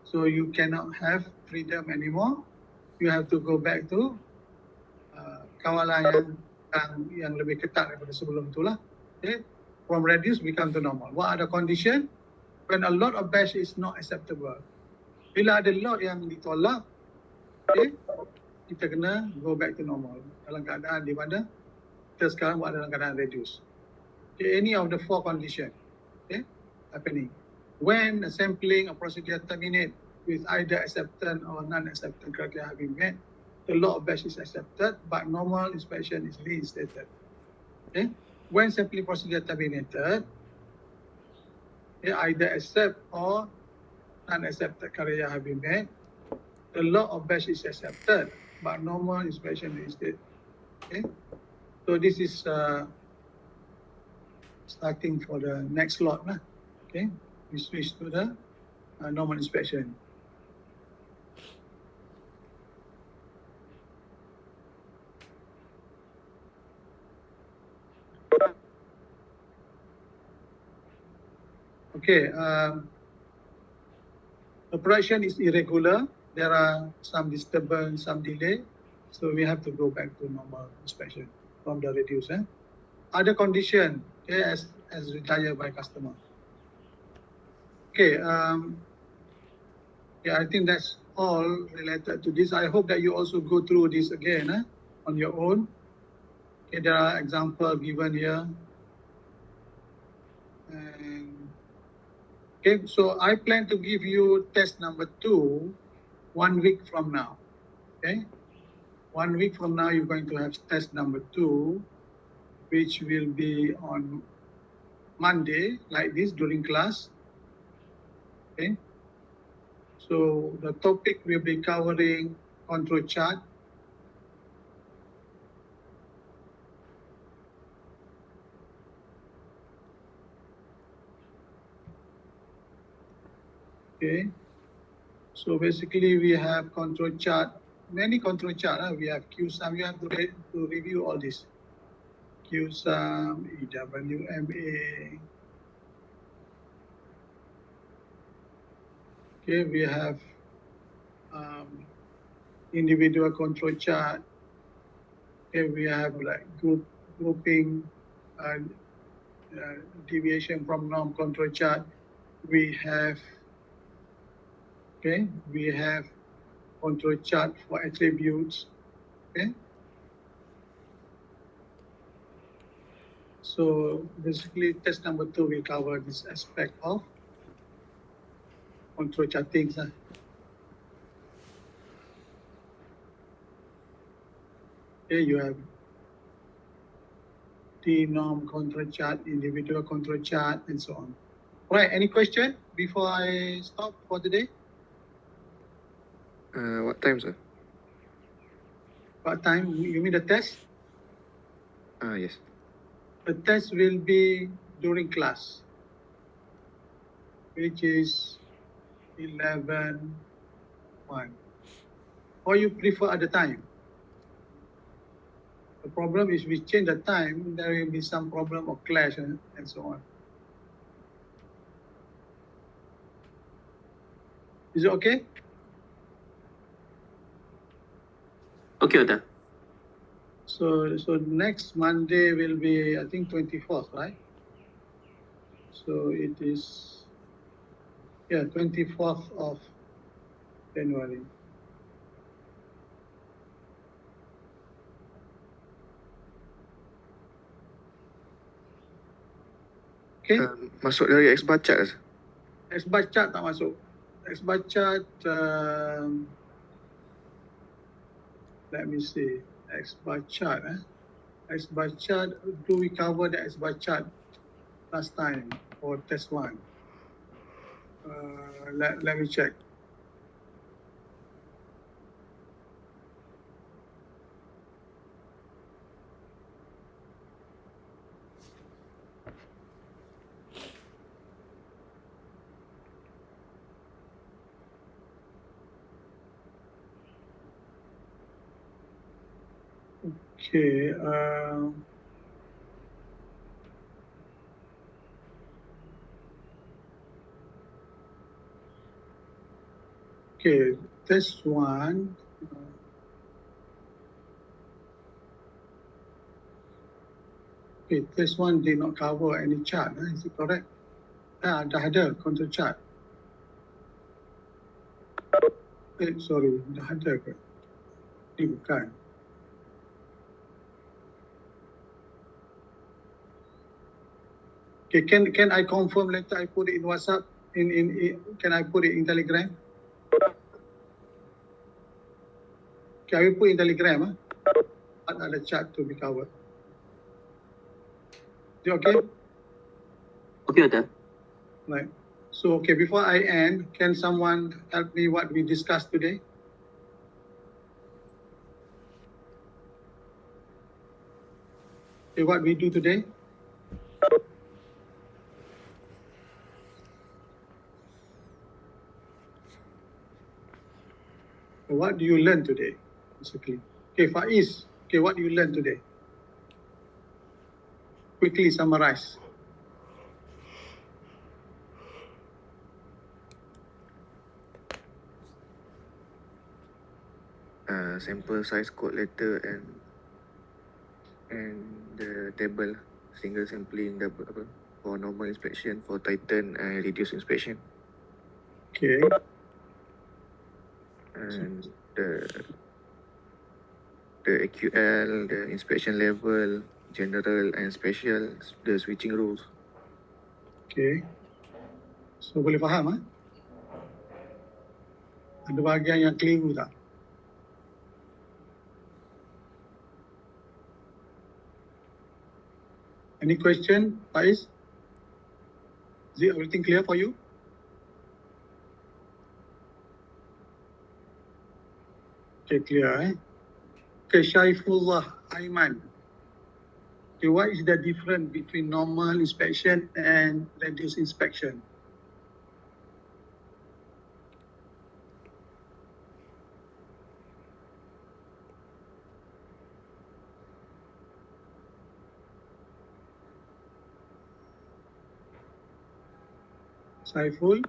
So you cannot have freedom anymore. You have to go back to kawalan yang lebih ketat daripada sebelum itulah. Okay, from reduced become to normal. What are the condition? When a lot of batch is not acceptable. Bila ada lot yang ditolak, okay, kita kena go back to normal. Dalam keadaan di mana kita sekarang buat dalam keadaan reduce. any of the four conditions, okay, happening. When a sampling or procedure terminate with either acceptance or non-acceptance criteria having met, the lot of batch is accepted, but normal inspection is reinstated. Okay? When sampling procedure terminated, okay, either accept or non-accepted criteria have been met, the lot of batch is accepted, but normal inspection reinstated. Okay? So this is starting for the next lot. Okay? We switch to the normal inspection. Okay, the production is irregular. There are some disturbance, some delay. So we have to go back to normal inspection from the reducer. Other condition, okay, as desired by customer. Okay, yeah, I think that's all related to this. I hope that you also go through this again on your own. Okay, there are examples given here. And, okay, so I plan to give you test number 2 1 week from now. Okay, 1 week from now, you're going to have test number 2, which will be on Monday, like this, during class. Okay, so the topic will be covering control chart. Okay, so basically we have control chart, many control chart. We have QSUM, you have to review all this. QSUM, EWMA. Okay, we have individual control chart. Okay, we have like grouping, deviation from norm control chart. We have control chart for attributes. Okay, so basically test number 2 will cover this aspect of control charting. Okay, you have T-norm control chart, individual control chart, and so on. All right, any question before I stop for today? What time, sir? What time? You mean the test? Yes. The test will be during class, which is 11:1. Or you prefer at the time? The problem is we change the time, there will be some problem of clash and so on. Is it okay? Okay, Oda. So next Monday will be, I think, 24th, right? So it is, 24th of January. Okay, Masuk dari X-bar chart, sir? X-bar chart tak masuk. X-bar chart, let me see, X-bar chart. X-bar chart, do we cover the X-bar chart last time for test 1? Let me check. Okay, okay, test 1. Okay, test 1 did not cover any chart, is it correct? Dah ada control chart. Sorry, dah ada ke? Ini bukan. Okay, can I confirm later? I put it in WhatsApp. Can I put it in Telegram? Okay, I will put in Telegram. Ada chat to be covered. Is it okay? Okay, Dato'. Right. So, okay, before I end, can someone help me what we discussed today? Okay, what we do today? What do you learn today, basically? Okay, Faiz, okay, what do you learn today? Quickly summarize. Sample size code letter and the table, single sampling, double apa, for normal inspection, for Titan and reduced inspection, Okay, and the AQL, the inspection level, general and special, the switching rules. okay. So, boleh faham, ah? Ada bahagian yang keliru tak? Any question, Faiz? Is it everything clear for you? Okay, clear, eh? Okay, Syaifullah Aiman. Okay, what is the difference between normal inspection and reduced inspection? Saiful?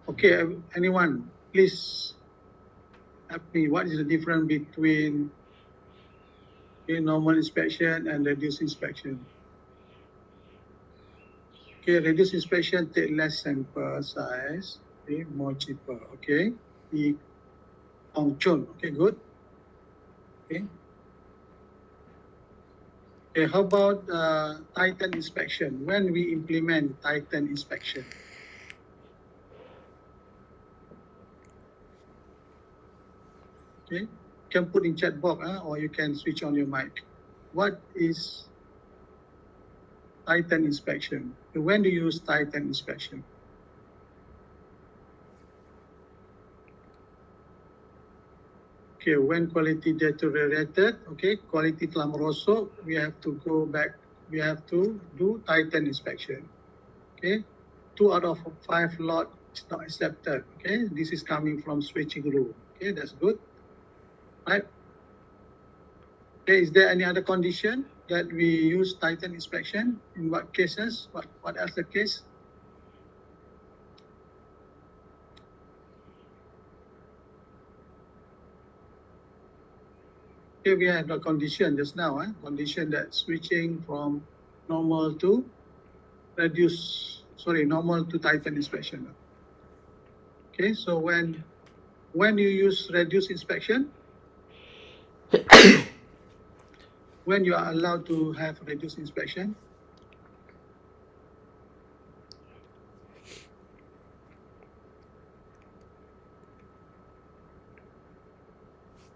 Okay, anyone, please help me. What is the difference between normal inspection and reduced inspection? Okay, reduced inspection take less sample size, okay, more cheaper. Okay, the Chun. Okay, good. Okay. Okay, how about Titan inspection? When we implement Titan inspection? Okay, you can put in chat box or you can switch on your mic. What is Titan inspection? When do you use Titan inspection? Okay, when quality deteriorated, okay, quality telah merosot, we have to go back, we have to do Titan inspection. Okay, 2 out of 5 lot is not accepted. Okay, this is coming from switching rule. Okay, that's good. Right. Okay, is there any other condition that we use Titan inspection? In what cases? What else the case? Okay, we have the condition just now, condition that switching from normal to normal to Titan inspection. Okay, so when you use reduced inspection, when you are allowed to have reduced inspection,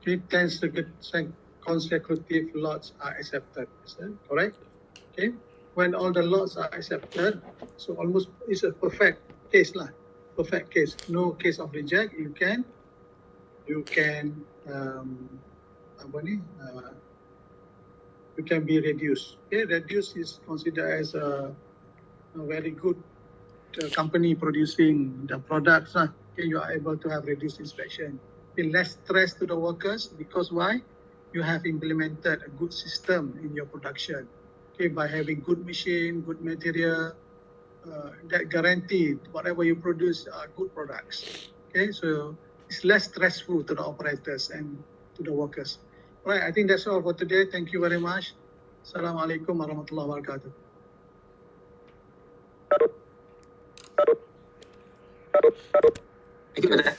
okay, 10 consecutive lots are accepted. Is that correct? Okay, when all the lots are accepted, so almost it's a perfect case lah. Perfect case, no case of reject. You can you can be reduced. Okay, reduced is considered as a very good company producing the products. Okay, you are able to have reduced inspection. Okay, less stress to the workers because why? You have implemented a good system in your production. Okay, by having good machine, good material, that guaranteed whatever you produce are good products. Okay, so it's less stressful to the operators and to the workers. Right, I think that's all for today. Thank you very much. Assalamualaikum warahmatullahi wabarakatuh. Thank you, Dato'.